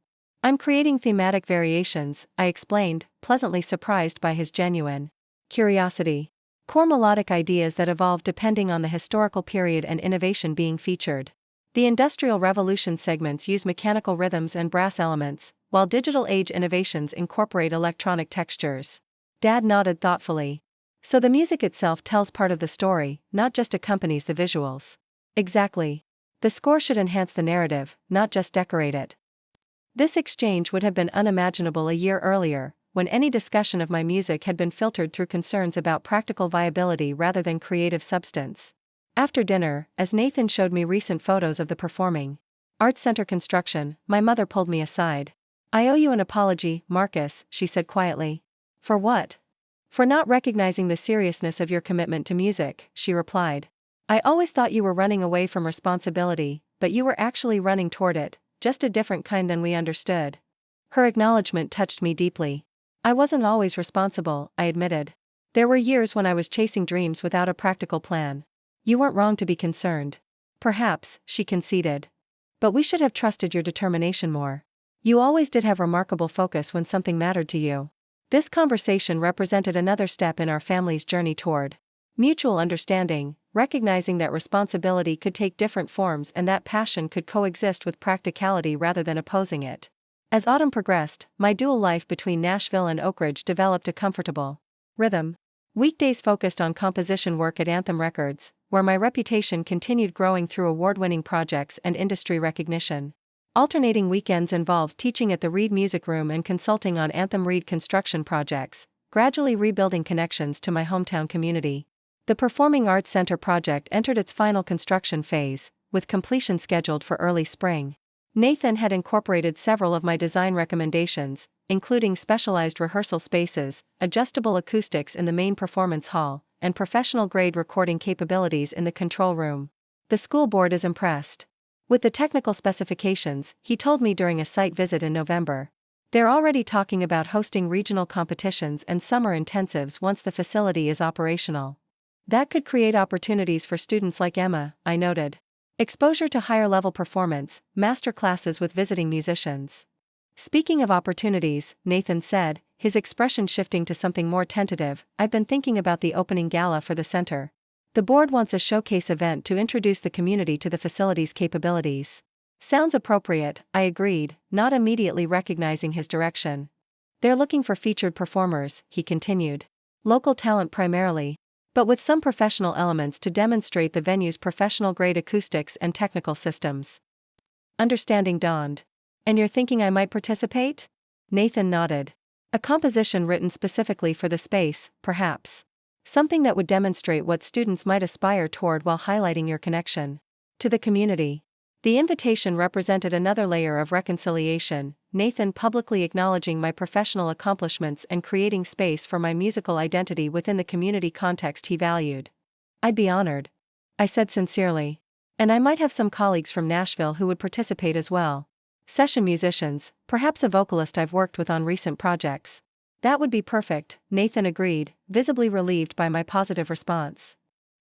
Speaker 1: "I'm creating thematic variations," I explained, pleasantly surprised by his genuine curiosity. "Core melodic ideas that evolve depending on the historical period and innovation being featured. The Industrial Revolution segments use mechanical rhythms and brass elements, while digital age innovations incorporate electronic textures." Dad nodded thoughtfully. "So the music itself tells part of the story, not just accompanies the visuals." "Exactly. The score should enhance the narrative, not just decorate it." This exchange would have been unimaginable a year earlier, when any discussion of my music had been filtered through concerns about practical viability rather than creative substance. After dinner, as Nathan showed me recent photos of the performing arts center construction, my mother pulled me aside. "I owe you an apology, Marcus," she said quietly. "For what?" "For not recognizing the seriousness of your commitment to music," she replied. "I always thought you were running away from responsibility, but you were actually running toward it, just a different kind than we understood." Her acknowledgement touched me deeply. "I wasn't always responsible," I admitted. "There were years when I was chasing dreams without a practical plan." "You weren't wrong to be concerned." "Perhaps," she conceded. "But we should have trusted your determination more. You always did have remarkable focus when something mattered to you." This conversation represented another step in our family's journey toward mutual understanding, recognizing that responsibility could take different forms and that passion could coexist with practicality rather than opposing it. As autumn progressed, my dual life between Nashville and Oak Ridge developed a comfortable rhythm. Weekdays focused on composition work at Anthem Records, where my reputation continued growing through award-winning projects and industry recognition. Alternating weekends involved teaching at the Reid Music Room and consulting on Anthem Reid construction projects, gradually rebuilding connections to my hometown community. The Performing Arts Center project entered its final construction phase, with completion scheduled for early spring. Nathan had incorporated several of my design recommendations, including specialized rehearsal spaces, adjustable acoustics in the main performance hall, and professional-grade recording capabilities in the control room. The school board is impressed with the technical specifications, he told me during a site visit in November. They're already talking about hosting regional competitions and summer intensives once the facility is operational. That could create opportunities for students like Emma, I noted. Exposure to higher-level performance, master classes with visiting musicians. Speaking of opportunities, Nathan said, his expression shifting to something more tentative, I've been thinking about the opening gala for the center. The board wants a showcase event to introduce the community to the facility's capabilities. Sounds appropriate, I agreed, not immediately recognizing his direction. They're looking for featured performers, he continued. Local talent primarily, but with some professional elements to demonstrate the venue's professional-grade acoustics and technical systems. Understanding dawned. And you're thinking I might participate? Nathan nodded. A composition written specifically for the space, perhaps. Something that would demonstrate what students might aspire toward while highlighting your connection to the community. The invitation represented another layer of reconciliation, Nathan publicly acknowledging my professional accomplishments and creating space for my musical identity within the community context he valued. I'd be honored, I said sincerely. And I might have some colleagues from Nashville who would participate as well. Session musicians, perhaps a vocalist I've worked with on recent projects. That would be perfect, Nathan agreed, visibly relieved by my positive response.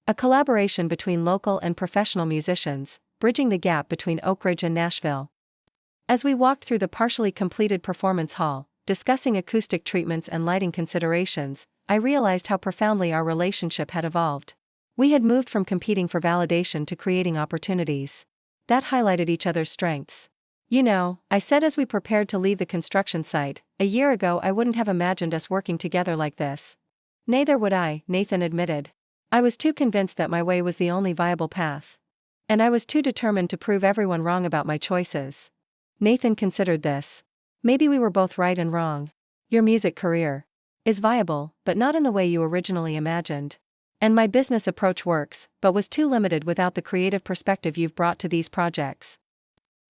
Speaker 1: A collaboration between local and professional musicians, bridging the gap between Oak Ridge and Nashville. As we walked through the partially completed performance hall, discussing acoustic treatments and lighting considerations, I realized how profoundly our relationship had evolved. We had moved from competing for validation to creating opportunities that highlighted each other's strengths. You know, I said as we prepared to leave the construction site, a year ago I wouldn't have imagined us working together like this. Neither would I, Nathan admitted. I was too convinced that my way was the only viable path. And I was too determined to prove everyone wrong about my choices. Nathan considered this. Maybe we were both right and wrong. Your music career is viable, but not in the way you originally imagined. And my business approach works, but was too limited without the creative perspective you've brought to these projects.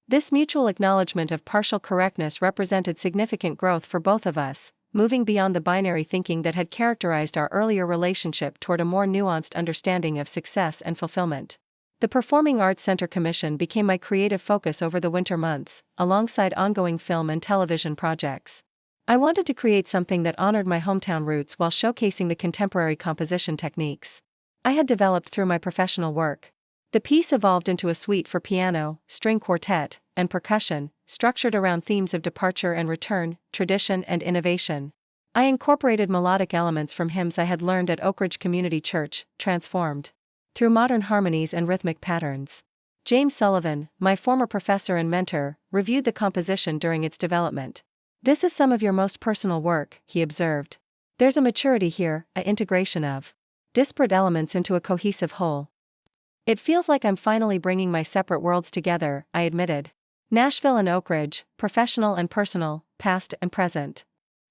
Speaker 1: This mutual acknowledgement of partial correctness represented significant growth for both of us, moving beyond the binary thinking that had characterized our earlier relationship toward a more nuanced understanding of success and fulfillment. The Performing Arts Center Commission became my creative focus over the winter months, alongside ongoing film and television projects. I wanted to create something that honored my hometown roots while showcasing the contemporary composition techniques I had developed through my professional work. The piece evolved into a suite for piano, string quartet, and percussion, structured around themes of departure and return, tradition and innovation. I incorporated melodic elements from hymns I had learned at Oak Ridge Community Church, transformed through modern harmonies and rhythmic patterns. James Sullivan, my former professor and mentor, reviewed the composition during its development. This is some of your most personal work, he observed. There's a maturity here, an integration of disparate elements into a cohesive whole. It feels like I'm finally bringing my separate worlds together, I admitted. Nashville and Oak Ridge, professional and personal, past and present.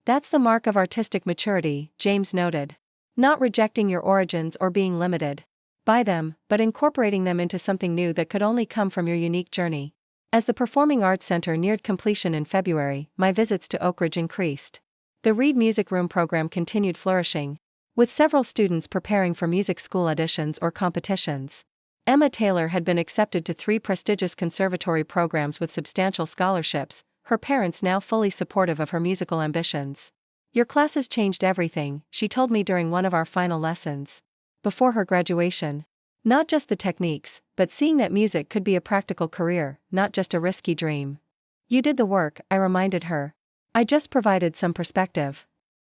Speaker 1: That's the mark of artistic maturity, James noted. Not rejecting your origins or being limited by them, but incorporating them into something new that could only come from your unique journey. As the Performing Arts Center neared completion in February, my visits to Oak Ridge increased. The Reid Music Room program continued flourishing, with several students preparing for music school auditions or competitions. Emma Taylor had been accepted to 3 prestigious conservatory programs with substantial scholarships, her parents now fully supportive of her musical ambitions. Your classes changed everything, she told me during one of our final lessons before her graduation. Not just the techniques, but seeing that music could be a practical career, not just a risky dream. You did the work, I reminded her. I just provided some perspective.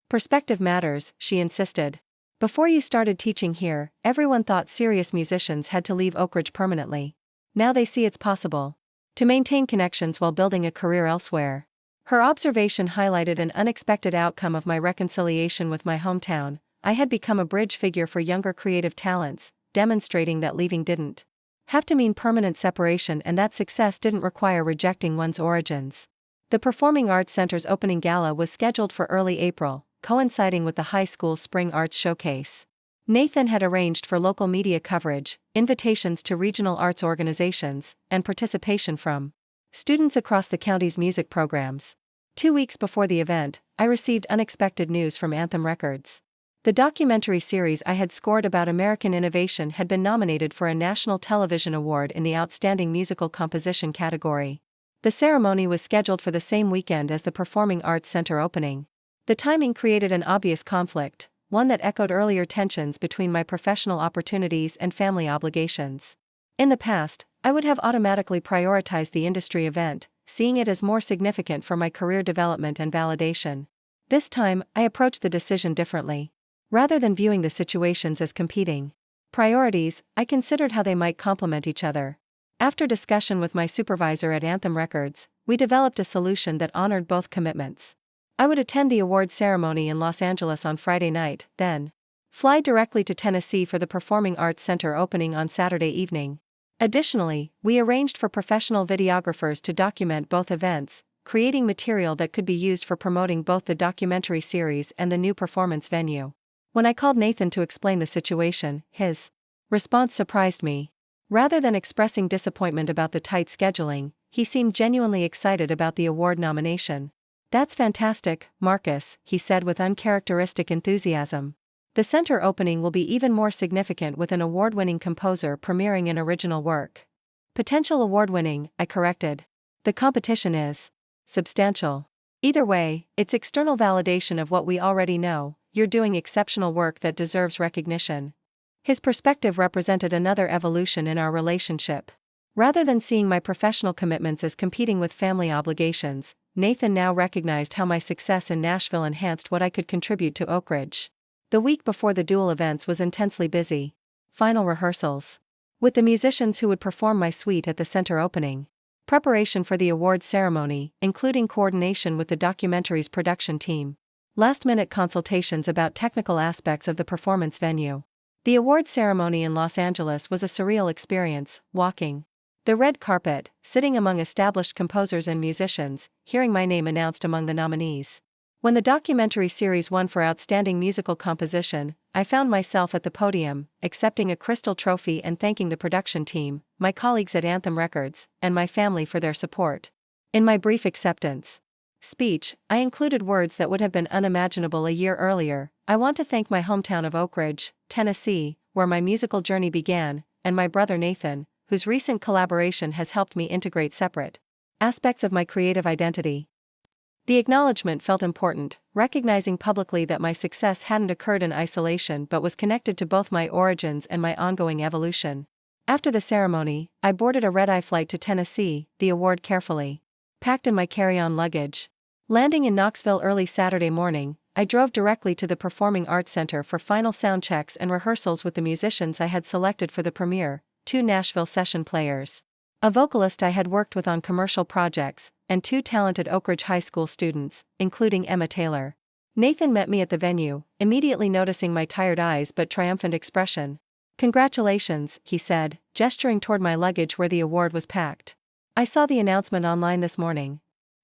Speaker 1: Perspective matters, she insisted. Before you started teaching here, everyone thought serious musicians had to leave Oak Ridge permanently. Now they see it's possible to maintain connections while building a career elsewhere. Her observation highlighted an unexpected outcome of my reconciliation with my hometown. I had become a bridge figure for younger creative talents, demonstrating that leaving didn't have to mean permanent separation and that success didn't require rejecting one's origins. The Performing Arts Center's opening gala was scheduled for early April, coinciding with the high school's Spring Arts Showcase. Nathan had arranged for local media coverage, invitations to regional arts organizations, and participation from students across the county's music programs. 2 weeks before the event, I received unexpected news from Anthem Records. The documentary series I had scored about American innovation had been nominated for a National Television Award in the Outstanding Musical Composition category. The ceremony was scheduled for the same weekend as the Performing Arts Center opening. The timing created an obvious conflict, one that echoed earlier tensions between my professional opportunities and family obligations. In the past, I would have automatically prioritized the industry event, seeing it as more significant for my career development and validation. This time, I approached the decision differently. Rather than viewing the situations as competing priorities, I considered how they might complement each other. After discussion with my supervisor at Anthem Records, we developed a solution that honored both commitments. I would attend the award ceremony in Los Angeles on Friday night, then fly directly to Tennessee for the Performing Arts Center opening on Saturday evening. Additionally, we arranged for professional videographers to document both events, creating material that could be used for promoting both the documentary series and the new performance venue. When I called Nathan to explain the situation, his response surprised me. Rather than expressing disappointment about the tight scheduling, he seemed genuinely excited about the award nomination. "That's fantastic, Marcus," he said with uncharacteristic enthusiasm. "The center opening will be even more significant with an award-winning composer premiering an original work." "Potential award-winning," I corrected. "The competition is substantial. Either way, it's external validation of what we already know. You're doing exceptional work that deserves recognition." His perspective represented another evolution in our relationship. Rather than seeing my professional commitments as competing with family obligations, Nathan now recognized how my success in Nashville enhanced what I could contribute to Oak Ridge. The week before the dual events was intensely busy. Final rehearsals with the musicians who would perform my suite at the center opening. Preparation for the awards ceremony, including coordination with the documentary's production team. Last-minute consultations about technical aspects of the performance venue. The award ceremony in Los Angeles was a surreal experience, walking the red carpet, sitting among established composers and musicians, hearing my name announced among the nominees. When the documentary series won for Outstanding Musical Composition, I found myself at the podium, accepting a crystal trophy and thanking the production team, my colleagues at Anthem Records, and my family for their support. In my brief acceptance speech, I included words that would have been unimaginable a year earlier. I want to thank my hometown of Oak Ridge, Tennessee, where my musical journey began, and my brother Nathan, whose recent collaboration has helped me integrate separate aspects of my creative identity. The acknowledgement felt important, recognizing publicly that my success hadn't occurred in isolation but was connected to both my origins and my ongoing evolution. After the ceremony, I boarded a red-eye flight to Tennessee, the award carefully packed in my carry-on luggage. Landing in Knoxville early Saturday morning, I drove directly to the Performing Arts Center for final sound checks and rehearsals with the musicians I had selected for the premiere, 2 Nashville session players, a vocalist I had worked with on commercial projects, and 2 talented Oak Ridge High School students, including Emma Taylor. Nathan met me at the venue, immediately noticing my tired eyes but triumphant expression. "Congratulations," he said, gesturing toward my luggage where the award was packed. "I saw the announcement online this morning."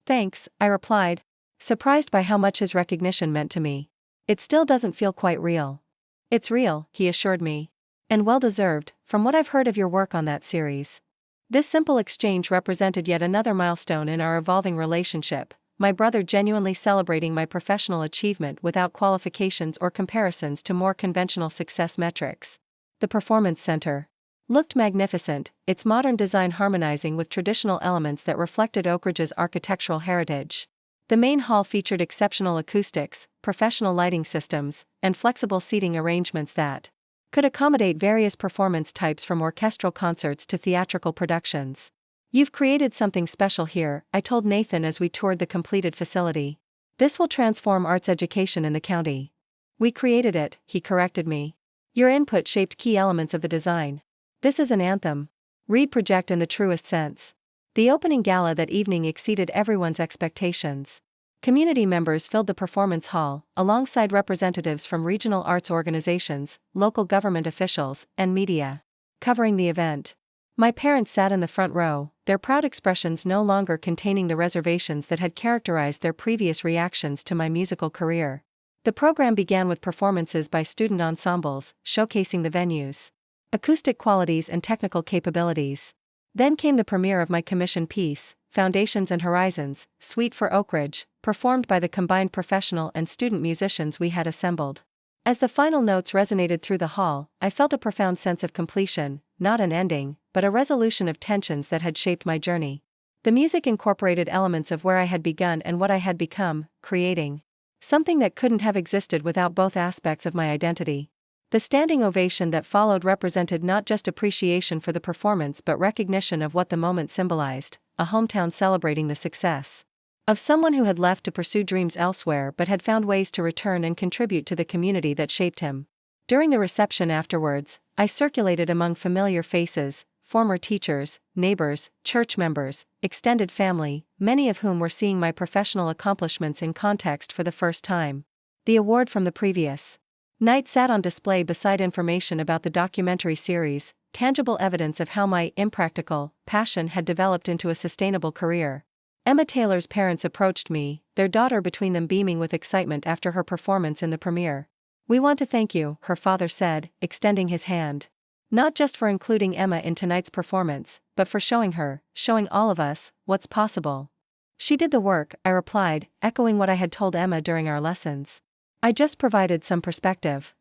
Speaker 1: "Thanks," I replied, surprised by how much his recognition meant to me. "It still doesn't feel quite real." "It's real," he assured me. "And well-deserved, from what I've heard of your work on that series." This simple exchange represented yet another milestone in our evolving relationship, my brother genuinely celebrating my professional achievement without qualifications or comparisons to more conventional success metrics. The Performance Center looked magnificent, its modern design harmonizing with traditional elements that reflected Oak Ridge's architectural heritage. The main hall featured exceptional acoustics, professional lighting systems, and flexible seating arrangements that could accommodate various performance types from orchestral concerts to theatrical productions. "You've created something special here," I told Nathan as we toured the completed facility. "This will transform arts education in the county." "We created it," he corrected me. "Your input shaped key elements of the design. This is an anthem. Reid project in the truest sense." The opening gala that evening exceeded everyone's expectations. Community members filled the performance hall, alongside representatives from regional arts organizations, local government officials, and media, covering the event. My parents sat in the front row, their proud expressions no longer containing the reservations that had characterized their previous reactions to my musical career. The program began with performances by student ensembles, showcasing the venue's acoustic qualities and technical capabilities. Then came the premiere of my commission piece, Foundations and Horizons, Suite for Oak Ridge, performed by the combined professional and student musicians we had assembled. As the final notes resonated through the hall, I felt a profound sense of completion, not an ending, but a resolution of tensions that had shaped my journey. The music incorporated elements of where I had begun and what I had become, creating something that couldn't have existed without both aspects of my identity. The standing ovation that followed represented not just appreciation for the performance but recognition of what the moment symbolized, a hometown celebrating the success of someone who had left to pursue dreams elsewhere but had found ways to return and contribute to the community that shaped him. During the reception afterwards, I circulated among familiar faces, former teachers, neighbors, church members, extended family, many of whom were seeing my professional accomplishments in context for the first time. The award from the previous night sat on display beside information about the documentary series, tangible evidence of how my impractical passion had developed into a sustainable career. Emma Taylor's parents approached me, their daughter between them beaming with excitement after her performance in the premiere. "We want to thank you," her father said, extending his hand. "Not just for including Emma in tonight's performance, but for showing all of us, what's possible." "She did the work," I replied, echoing what I had told Emma during our lessons. "I just provided some perspective."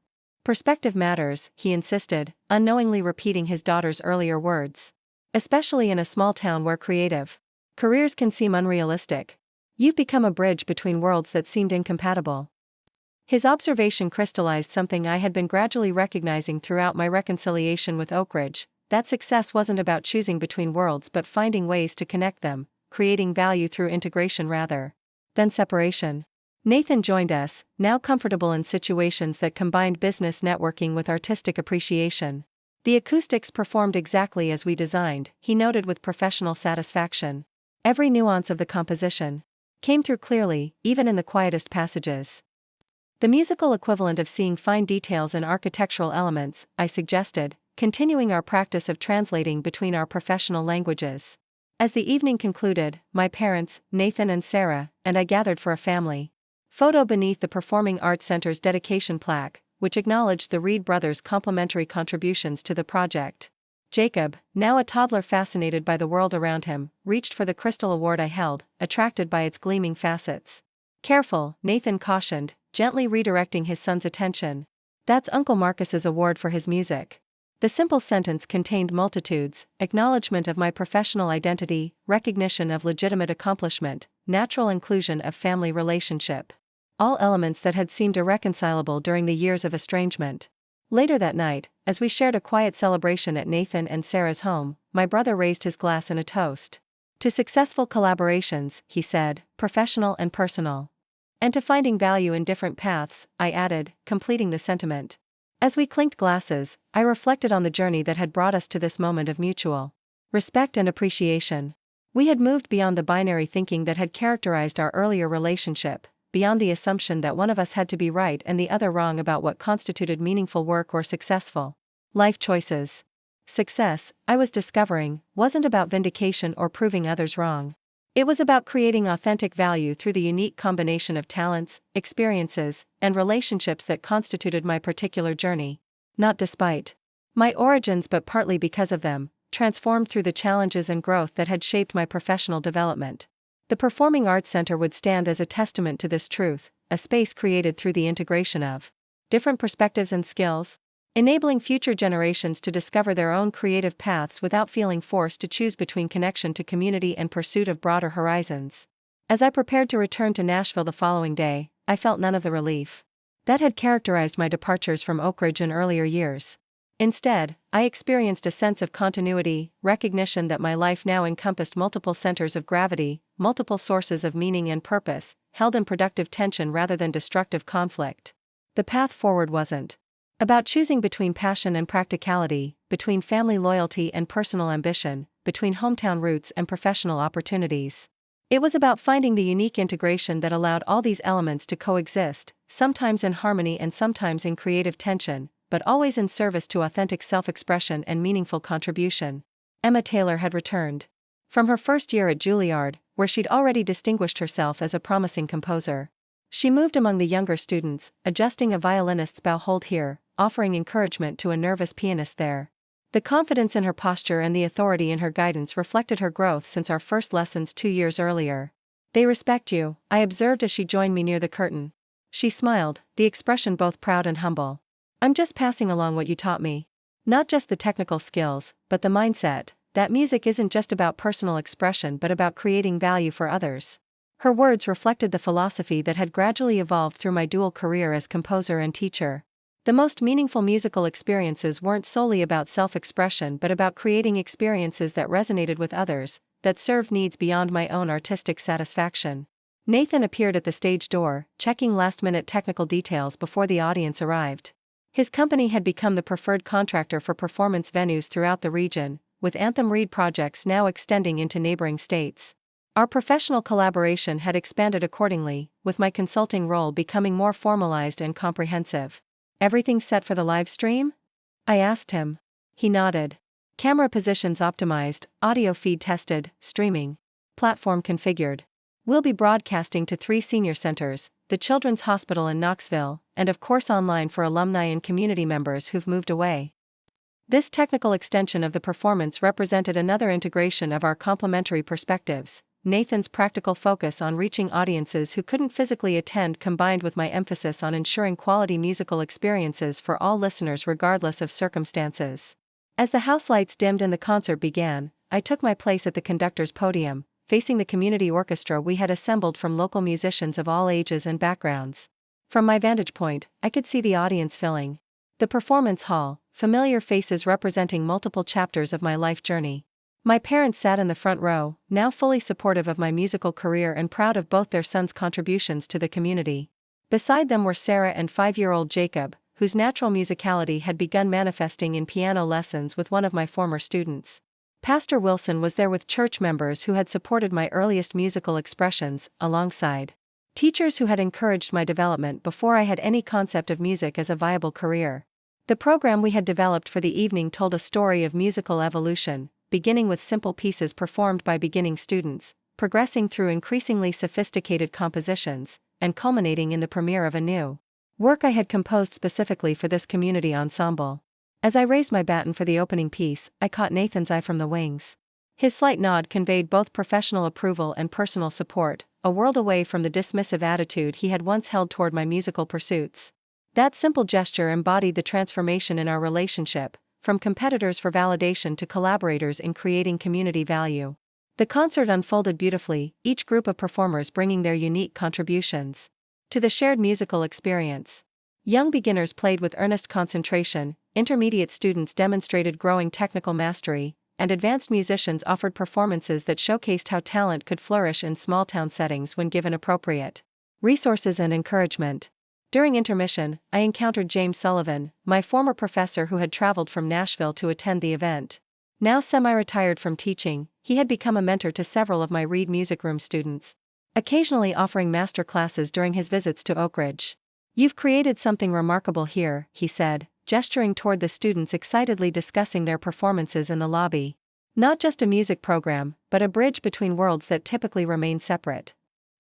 Speaker 1: "Perspective matters," he insisted, unknowingly repeating his daughter's earlier words. "Especially in a small town where creative careers can seem unrealistic. You've become a bridge between worlds that seemed incompatible." His observation crystallized something I had been gradually recognizing throughout my reconciliation with Oak Ridge, that success wasn't about choosing between worlds but finding ways to connect them, creating value through integration rather than separation. Nathan joined us, now comfortable in situations that combined business networking with artistic appreciation. "The acoustics performed exactly as we designed," he noted with professional satisfaction. "Every nuance of the composition came through clearly, even in the quietest passages." "The musical equivalent of seeing fine details in architectural elements," I suggested, continuing our practice of translating between our professional languages. As the evening concluded, my parents, Nathan and Sarah, and I gathered for a family photo beneath the Performing Arts Center's dedication plaque, which acknowledged the Reid brothers' complimentary contributions to the project. Jacob, now a toddler fascinated by the world around him, reached for the crystal award I held, attracted by its gleaming facets. "Careful," Nathan cautioned, gently redirecting his son's attention. "That's Uncle Marcus's award for his music." The simple sentence contained multitudes: acknowledgement of my professional identity, recognition of legitimate accomplishment, natural inclusion of family relationship. All elements that had seemed irreconcilable during the years of estrangement. Later that night, as we shared a quiet celebration at Nathan and Sarah's home, my brother raised his glass in a toast. "To successful collaborations," he said, "professional and personal. And to finding value in different paths," I added, completing the sentiment. As we clinked glasses, I reflected on the journey that had brought us to this moment of mutual respect and appreciation. We had moved beyond the binary thinking that had characterized our earlier relationship, beyond the assumption that one of us had to be right and the other wrong about what constituted meaningful work or successful life choices. Success, I was discovering, wasn't about vindication or proving others wrong. It was about creating authentic value through the unique combination of talents, experiences, and relationships that constituted my particular journey. Not despite my origins but partly because of them, transformed through the challenges and growth that had shaped my professional development. The Performing Arts Center would stand as a testament to this truth, a space created through the integration of different perspectives and skills, enabling future generations to discover their own creative paths without feeling forced to choose between connection to community and pursuit of broader horizons. As I prepared to return to Nashville the following day, I felt none of the relief that had characterized my departures from Oak Ridge in earlier years. Instead, I experienced a sense of continuity, recognition that my life now encompassed multiple centers of gravity, multiple sources of meaning and purpose, held in productive tension rather than destructive conflict. The path forward wasn't about choosing between passion and practicality, between family loyalty and personal ambition, between hometown roots and professional opportunities. It was about finding the unique integration that allowed all these elements to coexist, sometimes in harmony and sometimes in creative tension, but always in service to authentic self-expression and meaningful contribution. Emma Taylor had returned. From her first year at Juilliard, where she'd already distinguished herself as a promising composer. She moved among the younger students, adjusting a violinist's bow hold here, offering encouragement to a nervous pianist there. The confidence in her posture and the authority in her guidance reflected her growth since our first lessons 2 years earlier. "They respect you," I observed as she joined me near the curtain. She smiled, the expression both proud and humble. "I'm just passing along what you taught me. Not just the technical skills, but the mindset, that music isn't just about personal expression but about creating value for others." Her words reflected the philosophy that had gradually evolved through my dual career as composer and teacher. The most meaningful musical experiences weren't solely about self-expression but about creating experiences that resonated with others, that served needs beyond my own artistic satisfaction. Nathan appeared at the stage door, checking last-minute technical details before the audience arrived. His company had become the preferred contractor for performance venues throughout the region, with Anthem Reid projects now extending into neighboring states. Our professional collaboration had expanded accordingly, with my consulting role becoming more formalized and comprehensive. "Everything set for the live stream?" I asked him. He nodded. "Camera positions optimized, audio feed tested, streaming platform configured. We'll be broadcasting to 3 senior centers, the Children's Hospital in Knoxville, and of course online for alumni and community members who've moved away." This technical extension of the performance represented another integration of our complementary perspectives. Nathan's practical focus on reaching audiences who couldn't physically attend combined with my emphasis on ensuring quality musical experiences for all listeners regardless of circumstances. As the house lights dimmed and the concert began, I took my place at the conductor's podium, facing the community orchestra we had assembled from local musicians of all ages and backgrounds. From my vantage point, I could see the audience filling the performance hall, familiar faces representing multiple chapters of my life journey. My parents sat in the front row, now fully supportive of my musical career and proud of both their sons' contributions to the community. Beside them were Sarah and 5-year-old Jacob, whose natural musicality had begun manifesting in piano lessons with one of my former students. Pastor Wilson was there with church members who had supported my earliest musical expressions, alongside teachers who had encouraged my development before I had any concept of music as a viable career. The program we had developed for the evening told a story of musical evolution, beginning with simple pieces performed by beginning students, progressing through increasingly sophisticated compositions, and culminating in the premiere of a new work I had composed specifically for this community ensemble. As I raised my baton for the opening piece, I caught Nathan's eye from the wings. His slight nod conveyed both professional approval and personal support, a world away from the dismissive attitude he had once held toward my musical pursuits. That simple gesture embodied the transformation in our relationship, from competitors for validation to collaborators in creating community value. The concert unfolded beautifully, each group of performers bringing their unique contributions to the shared musical experience. Young beginners played with earnest concentration, intermediate students demonstrated growing technical mastery, and advanced musicians offered performances that showcased how talent could flourish in small-town settings when given appropriate resources and encouragement. During intermission, I encountered James Sullivan, my former professor who had traveled from Nashville to attend the event. Now semi-retired from teaching, he had become a mentor to several of my Reid Music Room students, occasionally offering master classes during his visits to Oak Ridge. "You've created something remarkable here," he said, gesturing toward the students excitedly discussing their performances in the lobby. "Not just a music program, but a bridge between worlds that typically remain separate."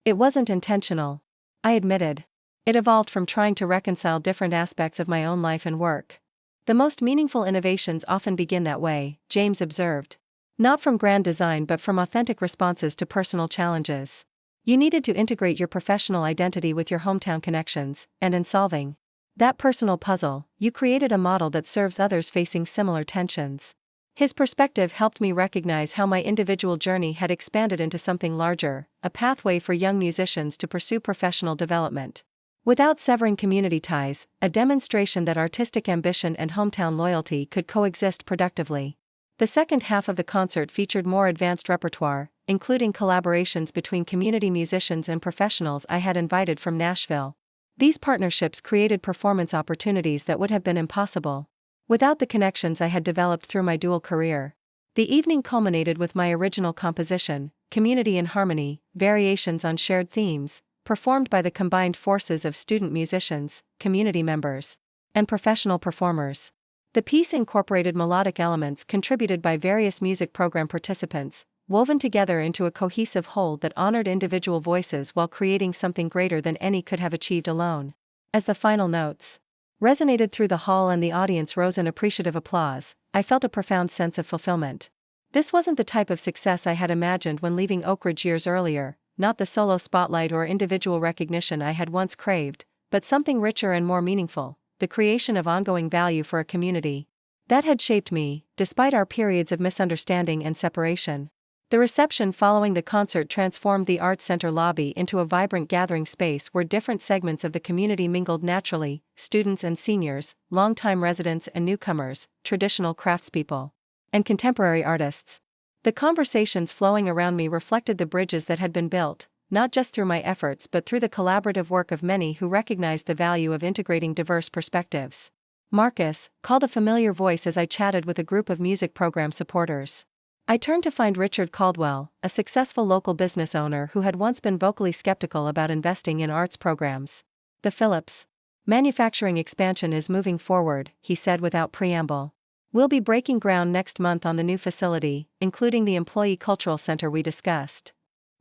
Speaker 1: "It wasn't intentional," I admitted. "It evolved from trying to reconcile different aspects of my own life and work." "The most meaningful innovations often begin that way," James observed. "Not from grand design but from authentic responses to personal challenges. You needed to integrate your professional identity with your hometown connections, and in solving that personal puzzle, you created a model that serves others facing similar tensions." His perspective helped me recognize how my individual journey had expanded into something larger, a pathway for young musicians to pursue professional development without severing community ties, a demonstration that artistic ambition and hometown loyalty could coexist productively. The second half of the concert featured more advanced repertoire, including collaborations between community musicians and professionals I had invited from Nashville. These partnerships created performance opportunities that would have been impossible without the connections I had developed through my dual career. The evening culminated with my original composition, Community in Harmony, Variations on Shared Themes, performed by the combined forces of student musicians, community members, and professional performers. The piece incorporated melodic elements contributed by various music program participants, woven together into a cohesive whole that honored individual voices while creating something greater than any could have achieved alone. As the final notes resonated through the hall and the audience rose in appreciative applause, I felt a profound sense of fulfillment. This wasn't the type of success I had imagined when leaving Oak Ridge years earlier, not the solo spotlight or individual recognition I had once craved, but something richer and more meaningful, the creation of ongoing value for a community that had shaped me, despite our periods of misunderstanding and separation. The reception following the concert transformed the Arts Center lobby into a vibrant gathering space where different segments of the community mingled naturally: students and seniors, longtime residents and newcomers, traditional craftspeople, and contemporary artists. The conversations flowing around me reflected the bridges that had been built, not just through my efforts but through the collaborative work of many who recognized the value of integrating diverse perspectives. Marcus called a familiar voice as I chatted with a group of music program supporters. I turned to find Richard Caldwell, a successful local business owner who had once been vocally skeptical about investing in arts programs. The Phillips manufacturing expansion is moving forward, he said without preamble. We'll be breaking ground next month on the new facility, including the Employee Cultural Center we discussed.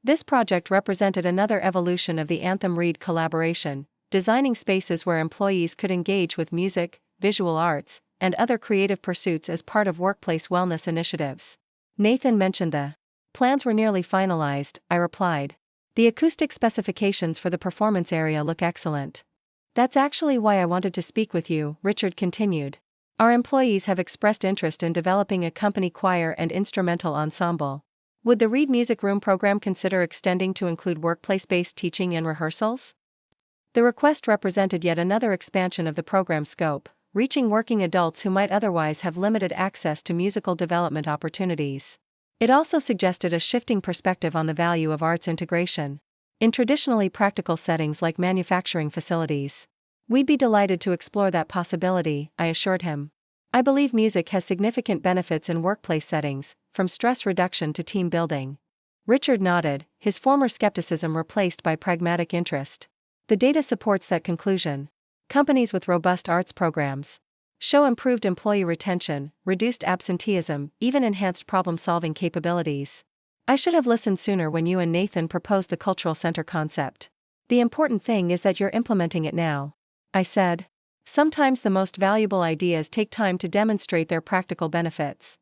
Speaker 1: This project represented another evolution of the Anthem Reid collaboration, designing spaces where employees could engage with music, visual arts, and other creative pursuits as part of workplace wellness initiatives. Nathan mentioned the plans were nearly finalized, I replied. The acoustic specifications for the performance area look excellent. That's actually why I wanted to speak with you, Richard continued. Our employees have expressed interest in developing a company choir and instrumental ensemble. Would the Reid Music Room program consider extending to include workplace-based teaching and rehearsals? The request represented yet another expansion of the program scope, reaching working adults who might otherwise have limited access to musical development opportunities. It also suggested a shifting perspective on the value of arts integration in traditionally practical settings like manufacturing facilities. We'd be delighted to explore that possibility, I assured him. I believe music has significant benefits in workplace settings, from stress reduction to team building. Richard nodded, his former skepticism replaced by pragmatic interest. The data supports that conclusion. Companies with robust arts programs show improved employee retention, reduced absenteeism, even enhanced problem-solving capabilities. I should have listened sooner when you and Nathan proposed the cultural center concept. The important thing is that you're implementing it now, I said. Sometimes the most valuable ideas take time to demonstrate their practical benefits.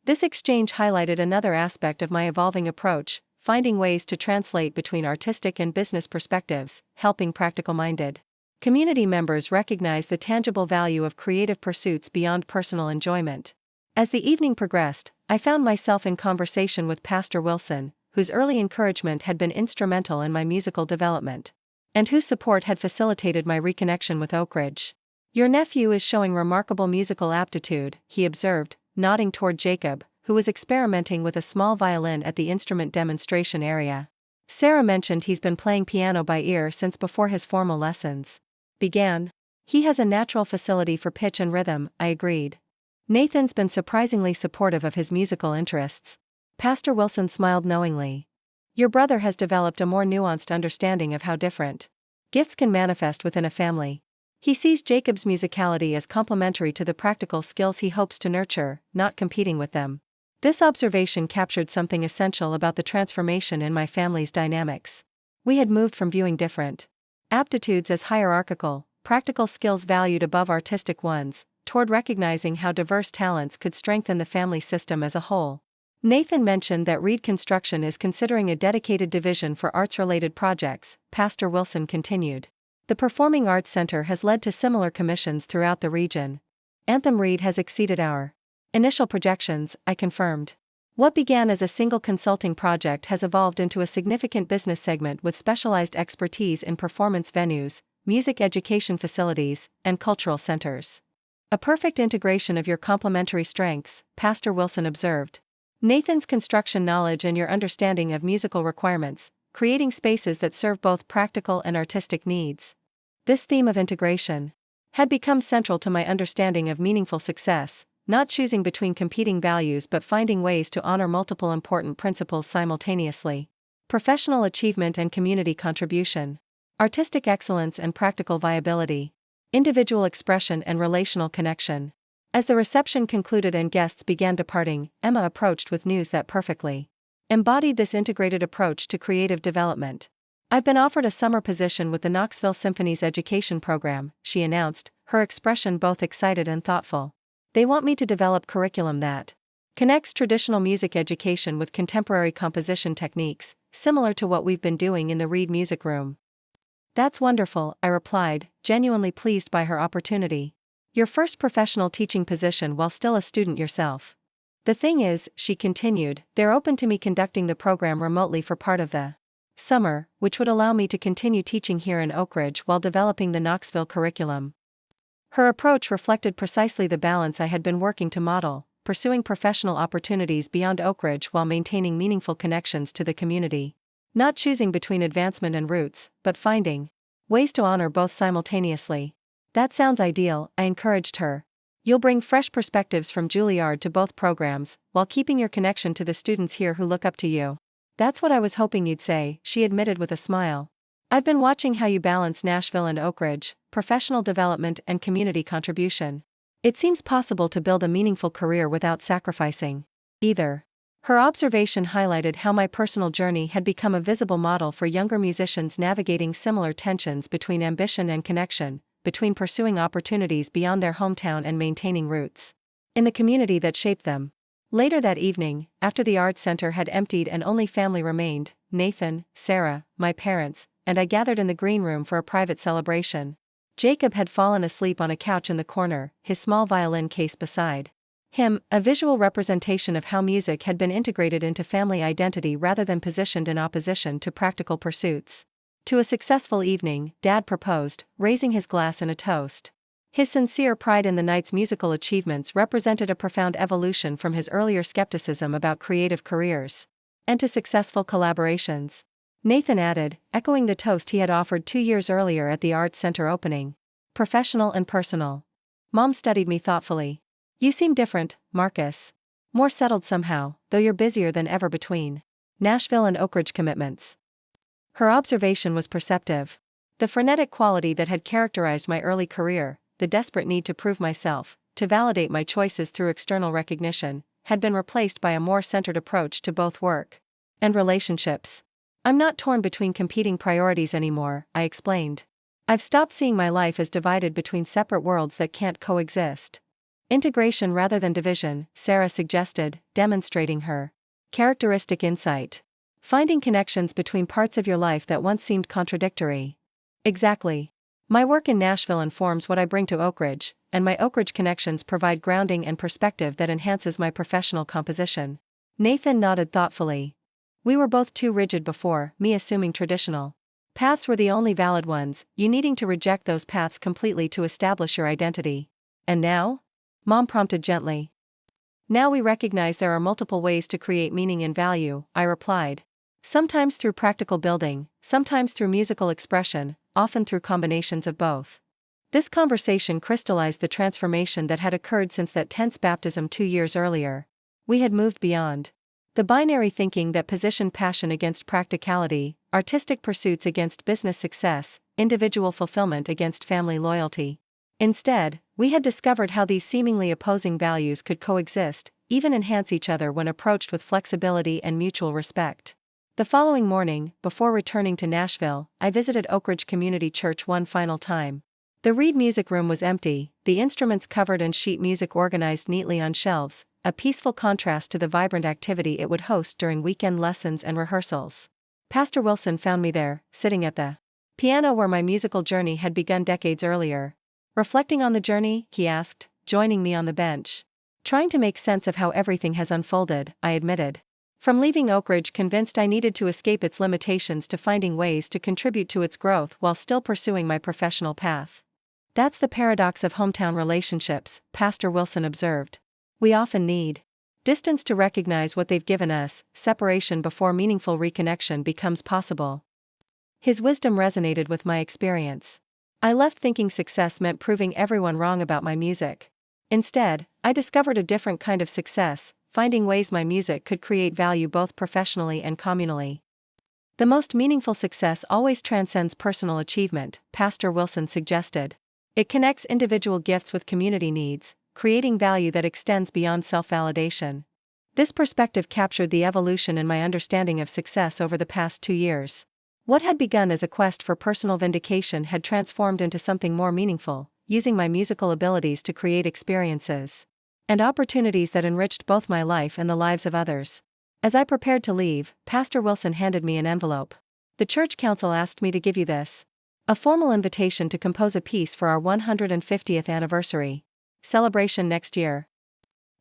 Speaker 1: This exchange highlighted another aspect of my evolving approach, finding ways to translate between artistic and business perspectives, helping practical-minded community members recognize the tangible value of creative pursuits beyond personal enjoyment. As the evening progressed, I found myself in conversation with Pastor Wilson, whose early encouragement had been instrumental in my musical development, and whose support had facilitated my reconnection with Oak Ridge. Your nephew is showing remarkable musical aptitude, he observed, nodding toward Jacob, who was experimenting with a small violin at the instrument demonstration area. Sarah mentioned he's been playing piano by ear since before his formal lessons began. He has a natural facility for pitch and rhythm, I agreed. Nathan's been surprisingly supportive of his musical interests. Pastor Wilson smiled knowingly. Your brother has developed a more nuanced understanding of how different gifts can manifest within a family. He sees Jacob's musicality as complementary to the practical skills he hopes to nurture, not competing with them. This observation captured something essential about the transformation in my family's dynamics. We had moved from viewing different aptitudes as hierarchical, practical skills valued above artistic ones, toward recognizing how diverse talents could strengthen the family system as a whole. Nathan mentioned that Reid Construction is considering a dedicated division for arts-related projects, Pastor Wilson continued. The Performing Arts Center has led to similar commissions throughout the region. Anthem Reid has exceeded our initial projections, I confirmed. What began as a single consulting project has evolved into a significant business segment with specialized expertise in performance venues, music education facilities, and cultural centers. A perfect integration of your complementary strengths, Pastor Wilson observed. Nathan's construction knowledge and your understanding of musical requirements, creating spaces that serve both practical and artistic needs. This theme of integration had become central to my understanding of meaningful success, not choosing between competing values but finding ways to honor multiple important principles simultaneously. Professional achievement and community contribution. Artistic excellence and practical viability. Individual expression and relational connection. As the reception concluded and guests began departing, Emma approached with news that perfectly embodied this integrated approach to creative development. "I've been offered a summer position with the Knoxville Symphony's education program," she announced, her expression both excited and thoughtful. "They want me to develop curriculum that connects traditional music education with contemporary composition techniques, similar to what we've been doing in the Reid Music Room." "That's wonderful," I replied, genuinely pleased by her opportunity. "Your first professional teaching position while still a student yourself." "The thing is," she continued, "they're open to me conducting the program remotely for part of the summer, which would allow me to continue teaching here in Oak Ridge while developing the Knoxville curriculum." Her approach reflected precisely the balance I had been working to model, pursuing professional opportunities beyond Oak Ridge while maintaining meaningful connections to the community. Not choosing between advancement and roots, but finding ways to honor both simultaneously. "That sounds ideal," I encouraged her. "You'll bring fresh perspectives from Juilliard to both programs, while keeping your connection to the students here who look up to you." "That's what I was hoping you'd say," she admitted with a smile. "I've been watching how you balance Nashville and Oak Ridge, professional development and community contribution. It seems possible to build a meaningful career without sacrificing either." Her observation highlighted how my personal journey had become a visible model for younger musicians navigating similar tensions between ambition and connection, between pursuing opportunities beyond their hometown and maintaining roots in the community that shaped them. Later that evening, after the art center had emptied and only family remained, Nathan, Sarah, my parents, and I gathered in the green room for a private celebration. Jacob had fallen asleep on a couch in the corner, his small violin case beside him, a visual representation of how music had been integrated into family identity rather than positioned in opposition to practical pursuits. "To a successful evening," Dad proposed, raising his glass in a toast. His sincere pride in the night's musical achievements represented a profound evolution from his earlier skepticism about creative careers. "And to successful collaborations," Nathan added, echoing the toast he had offered 2 years earlier at the Arts Center opening. "Professional and personal." Mom studied me thoughtfully. "You seem different, Marcus. More settled somehow, though you're busier than ever between Nashville and Oak Ridge commitments." Her observation was perceptive. The frenetic quality that had characterized my early career, the desperate need to prove myself, to validate my choices through external recognition, had been replaced by a more centered approach to both work and relationships. "I'm not torn between competing priorities anymore," I explained. "I've stopped seeing my life as divided between separate worlds that can't coexist." "Integration rather than division," Sarah suggested, demonstrating her characteristic insight. "Finding connections between parts of your life that once seemed contradictory." "Exactly. My work in Nashville informs what I bring to Oak Ridge, and my Oak Ridge connections provide grounding and perspective that enhances my professional composition." Nathan nodded thoughtfully. "We were both too rigid before, me assuming traditional paths were the only valid ones, you needing to reject those paths completely to establish your identity. And now?" Mom prompted gently. "Now we recognize there are multiple ways to create meaning and value," I replied. "Sometimes through practical building, sometimes through musical expression, often through combinations of both." This conversation crystallized the transformation that had occurred since that tense baptism 2 years earlier. We had moved beyond the binary thinking that positioned passion against practicality, artistic pursuits against business success, individual fulfillment against family loyalty. Instead, we had discovered how these seemingly opposing values could coexist, even enhance each other when approached with flexibility and mutual respect. The following morning, before returning to Nashville, I visited Oak Ridge Community Church one final time. The Reid Music Room was empty, the instruments covered and sheet music organized neatly on shelves, a peaceful contrast to the vibrant activity it would host during weekend lessons and rehearsals. Pastor Wilson found me there, sitting at the piano where my musical journey had begun decades earlier. "Reflecting on the journey?" he asked, joining me on the bench. "Trying to make sense of how everything has unfolded," I admitted. "From leaving Oak Ridge convinced I needed to escape its limitations to finding ways to contribute to its growth while still pursuing my professional path." "That's the paradox of hometown relationships," Pastor Wilson observed. "We often need distance to recognize what they've given us, separation before meaningful reconnection becomes possible." His wisdom resonated with my experience. I left thinking success meant proving everyone wrong about my music. Instead, I discovered a different kind of success, finding ways my music could create value both professionally and communally. "The most meaningful success always transcends personal achievement," Pastor Wilson suggested. "It connects individual gifts with community needs, creating value that extends beyond self-validation. This perspective captured the evolution in my understanding of success over the past 2 years. What had begun as a quest for personal vindication had transformed into something more meaningful, using my musical abilities to create experiences and opportunities that enriched both my life and the lives of others. As I prepared to leave, Pastor Wilson handed me an envelope. "The church council asked me to give you this. A formal invitation to compose a piece for our 150th anniversary celebration next year."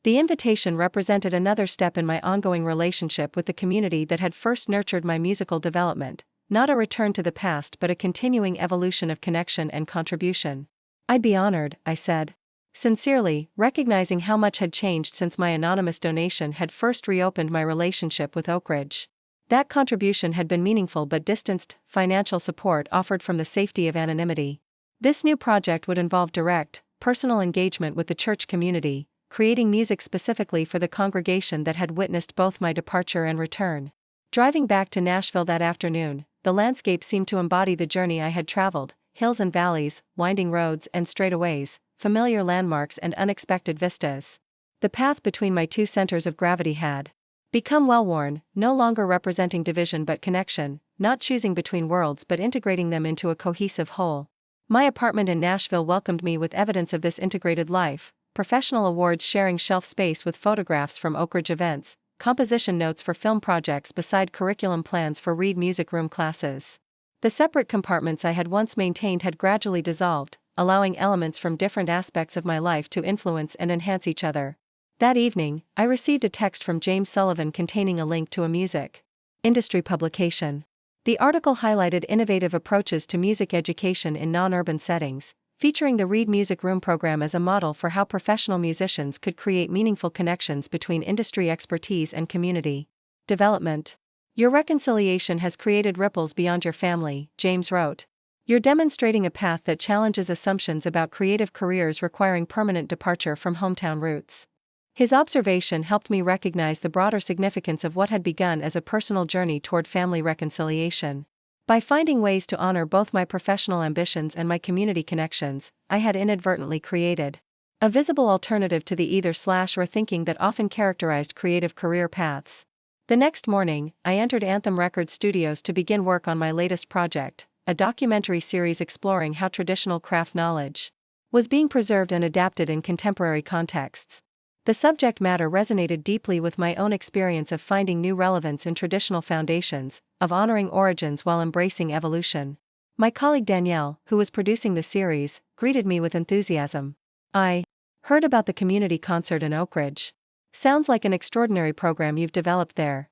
Speaker 1: The invitation represented another step in my ongoing relationship with the community that had first nurtured my musical development, not a return to the past but a continuing evolution of connection and contribution. "I'd be honored," I said. Sincerely, recognizing how much had changed since my anonymous donation had first reopened my relationship with Oak Ridge. That contribution had been meaningful but distanced, financial support offered from the safety of anonymity. This new project would involve direct, personal engagement with the church community, creating music specifically for the congregation that had witnessed both my departure and return. Driving back to Nashville that afternoon, the landscape seemed to embody the journey I had traveled: hills and valleys, winding roads and straightaways, familiar landmarks and unexpected vistas. The path between my two centers of gravity had become well-worn, no longer representing division but connection, not choosing between worlds but integrating them into a cohesive whole. My apartment in Nashville welcomed me with evidence of this integrated life: professional awards sharing shelf space with photographs from Oak Ridge events, composition notes for film projects beside curriculum plans for Reid music room classes. The separate compartments I had once maintained had gradually dissolved, allowing elements from different aspects of my life to influence and enhance each other. That evening, I received a text from James Sullivan containing a link to a music industry publication. The article highlighted innovative approaches to music education in non-urban settings, featuring the Reid Music Room program as a model for how professional musicians could create meaningful connections between industry expertise and community development. "Your reconciliation has created ripples beyond your family," James wrote. "You're demonstrating a path that challenges assumptions about creative careers requiring permanent departure from hometown roots." His observation helped me recognize the broader significance of what had begun as a personal journey toward family reconciliation. By finding ways to honor both my professional ambitions and my community connections, I had inadvertently created a visible alternative to the either/or thinking that often characterized creative career paths. The next morning, I entered Anthem Records Studios to begin work on my latest project, a documentary series exploring how traditional craft knowledge was being preserved and adapted in contemporary contexts. The subject matter resonated deeply with my own experience of finding new relevance in traditional foundations, of honoring origins while embracing evolution. My colleague Danielle, who was producing the series, greeted me with enthusiasm. "I heard about the community concert in Oak Ridge. Sounds like an extraordinary program you've developed there."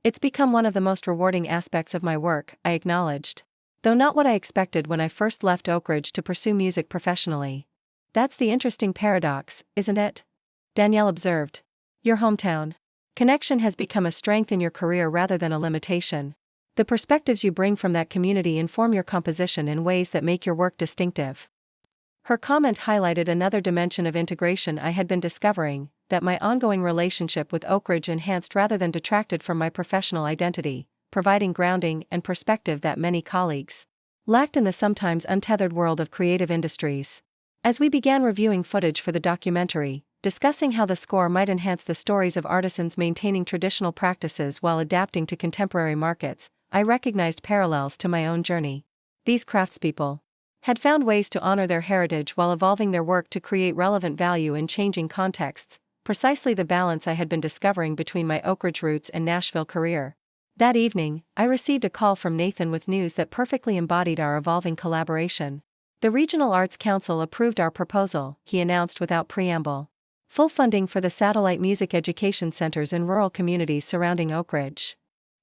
Speaker 1: "It's become one of the most rewarding aspects of my work," I acknowledged. "Though not what I expected when I first left Oak Ridge to pursue music professionally." "That's the interesting paradox, isn't it?" Danielle observed. "Your hometown connection has become a strength in your career rather than a limitation. The perspectives you bring from that community inform your composition in ways that make your work distinctive." Her comment highlighted another dimension of integration I had been discovering, that my ongoing relationship with Oak Ridge enhanced rather than detracted from my professional identity, providing grounding and perspective that many colleagues lacked in the sometimes untethered world of creative industries. As we began reviewing footage for the documentary, discussing how the score might enhance the stories of artisans maintaining traditional practices while adapting to contemporary markets, I recognized parallels to my own journey. These craftspeople had found ways to honor their heritage while evolving their work to create relevant value in changing contexts, precisely the balance I had been discovering between my Oak Ridge roots and Nashville career. That evening, I received a call from Nathan with news that perfectly embodied our evolving collaboration. "The Regional Arts Council approved our proposal," he announced without preamble. "Full funding for the satellite music education centers in rural communities surrounding Oak Ridge."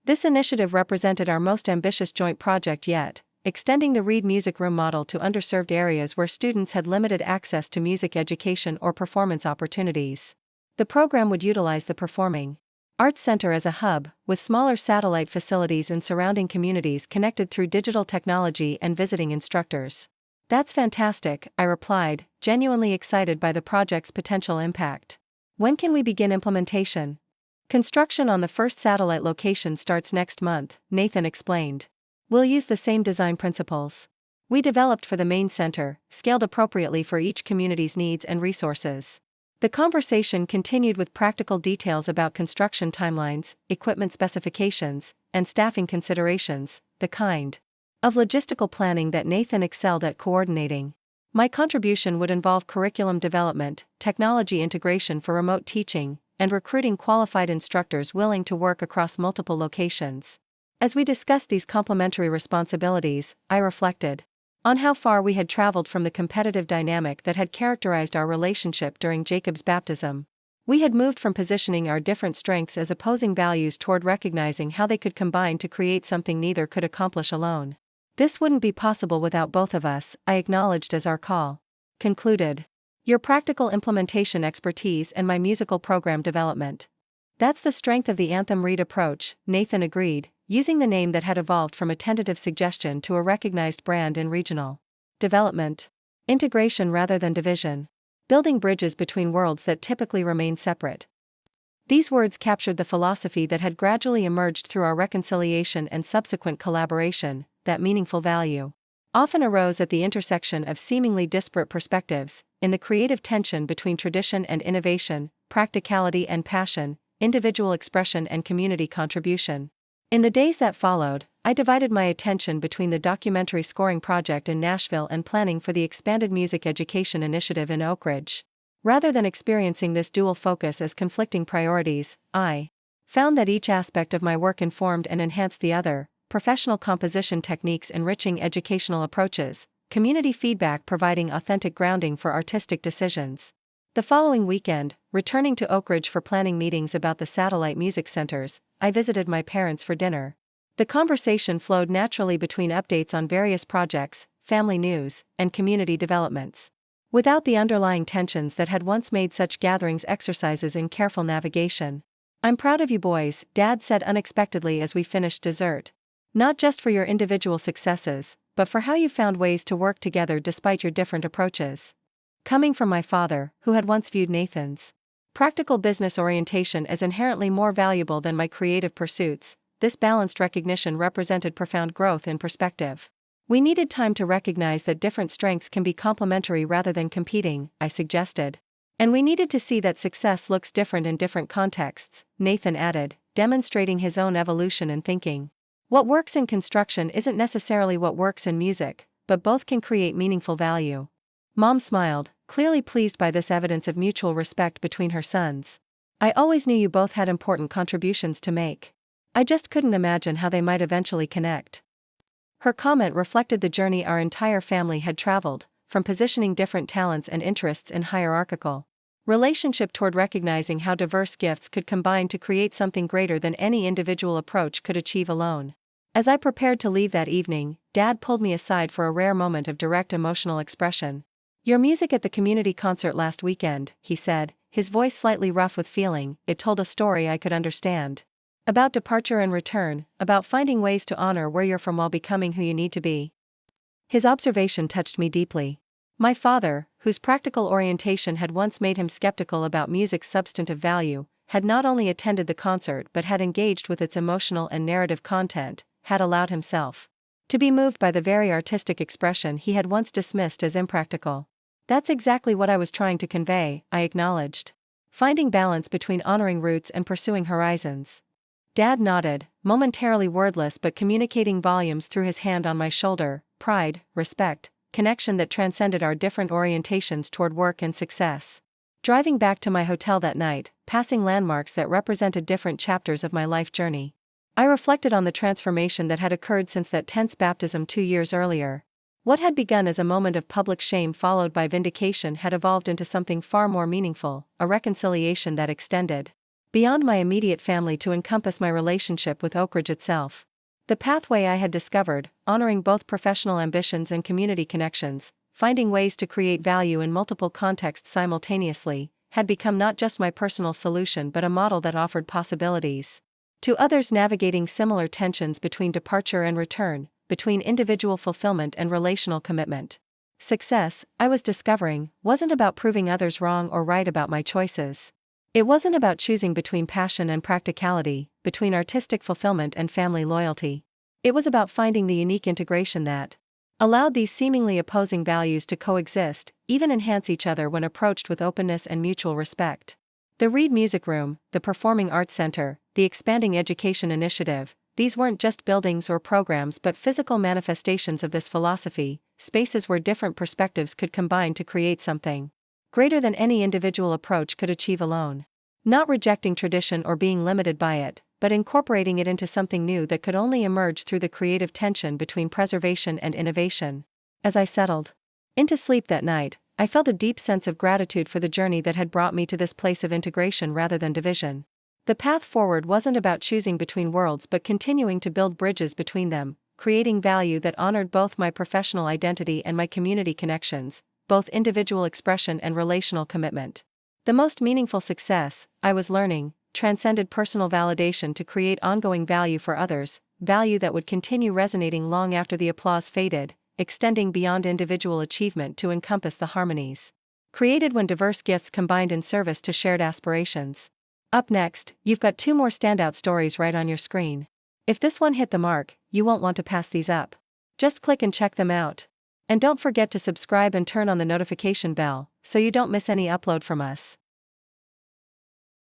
Speaker 1: This initiative represented our most ambitious joint project yet, extending the Reid Music Room model to underserved areas where students had limited access to music education or performance opportunities. The program would utilize the Performing Arts Center as a hub, with smaller satellite facilities in surrounding communities connected through digital technology and visiting instructors. "That's fantastic," I replied, genuinely excited by the project's potential impact. "When can we begin implementation?" "Construction on the first satellite location starts next month," Nathan explained. "We'll use the same design principles. We developed for the main center, scaled appropriately for each community's needs and resources. The conversation continued with practical details about construction timelines, equipment specifications, and staffing considerations, the kind of logistical planning that Nathan excelled at coordinating. My contribution would involve curriculum development, technology integration for remote teaching, and recruiting qualified instructors willing to work across multiple locations. As we discussed these complementary responsibilities, I reflected on how far we had traveled from the competitive dynamic that had characterized our relationship during Jacob's baptism. We had moved from positioning our different strengths as opposing values toward recognizing how they could combine to create something neither could accomplish alone. This wouldn't be possible without both of us, I acknowledged as our call concluded. Your practical implementation expertise and my musical program development. That's the strength of the Anthem Reid approach, Nathan agreed, using the name that had evolved from a tentative suggestion to a recognized brand in regional development. Integration rather than division. Building bridges between worlds that typically remain separate. These words captured the philosophy that had gradually emerged through our reconciliation and subsequent collaboration, that meaningful value often arose at the intersection of seemingly disparate perspectives, in the creative tension between tradition and innovation, practicality and passion, individual expression and community contribution. In the days that followed, I divided my attention between the documentary scoring project in Nashville and planning for the expanded music education initiative in Oak Ridge. Rather than experiencing this dual focus as conflicting priorities, I found that each aspect of my work informed and enhanced the other: professional composition techniques enriching educational approaches, community feedback providing authentic grounding for artistic decisions. The following weekend, returning to Oak Ridge for planning meetings about the satellite music centers, I visited my parents for dinner. The conversation flowed naturally between updates on various projects, family news, and community developments. Without the underlying tensions that had once made such gatherings exercises in careful navigation. I'm proud of you boys, Dad said unexpectedly as we finished dessert. Not just for your individual successes, but for how you found ways to work together despite your different approaches. Coming from my father, who had once viewed Nathan's practical business orientation as inherently more valuable than my creative pursuits, this balanced recognition represented profound growth in perspective. We needed time to recognize that different strengths can be complementary rather than competing, I suggested. And we needed to see that success looks different in different contexts, Nathan added, demonstrating his own evolution in thinking. What works in construction isn't necessarily what works in music, but both can create meaningful value. Mom smiled, clearly pleased by this evidence of mutual respect between her sons. I always knew you both had important contributions to make. I just couldn't imagine how they might eventually connect. Her comment reflected the journey our entire family had traveled, from positioning different talents and interests in hierarchical relationship toward recognizing how diverse gifts could combine to create something greater than any individual approach could achieve alone. As I prepared to leave that evening, Dad pulled me aside for a rare moment of direct emotional expression. Your music at the community concert last weekend, he said, his voice slightly rough with feeling, it told a story I could understand. About departure and return, about finding ways to honor where you're from while becoming who you need to be. His observation touched me deeply. My father, whose practical orientation had once made him skeptical about music's substantive value, had not only attended the concert but had engaged with its emotional and narrative content, had allowed himself to be moved by the very artistic expression he had once dismissed as impractical. That's exactly what I was trying to convey, I acknowledged. Finding balance between honoring roots and pursuing horizons. Dad nodded, momentarily wordless but communicating volumes through his hand on my shoulder: pride, respect, connection that transcended our different orientations toward work and success. Driving back to my hotel that night, passing landmarks that represented different chapters of my life journey, I reflected on the transformation that had occurred since that tense baptism 2 years earlier. What had begun as a moment of public shame followed by vindication had evolved into something far more meaningful, a reconciliation that extended beyond my immediate family to encompass my relationship with Oak Ridge itself. The pathway I had discovered, honoring both professional ambitions and community connections, finding ways to create value in multiple contexts simultaneously, had become not just my personal solution but a model that offered possibilities to others navigating similar tensions between departure and return, between individual fulfillment and relational commitment. Success, I was discovering, wasn't about proving others wrong or right about my choices. It wasn't about choosing between passion and practicality, between artistic fulfillment and family loyalty. It was about finding the unique integration that allowed these seemingly opposing values to coexist, even enhance each other when approached with openness and mutual respect. The Reid Music Room, the Performing Arts Center, the Expanding Education Initiative, these weren't just buildings or programs but physical manifestations of this philosophy, spaces where different perspectives could combine to create something greater than any individual approach could achieve alone. Not rejecting tradition or being limited by it, but incorporating it into something new that could only emerge through the creative tension between preservation and innovation. As I settled into sleep that night, I felt a deep sense of gratitude for the journey that had brought me to this place of integration rather than division. The path forward wasn't about choosing between worlds but continuing to build bridges between them, creating value that honored both my professional identity and my community connections, both individual expression and relational commitment. The most meaningful success, I was learning, transcended personal validation to create ongoing value for others, value that would continue resonating long after the applause faded, extending beyond individual achievement to encompass the harmonies created when diverse gifts combined in service to shared aspirations. Up next, you've got 2 more standout stories right on your screen. If this one hit the mark, you won't want to pass these up. Just click and check them out. And don't forget to subscribe and turn on the notification bell, so you don't miss any upload from us.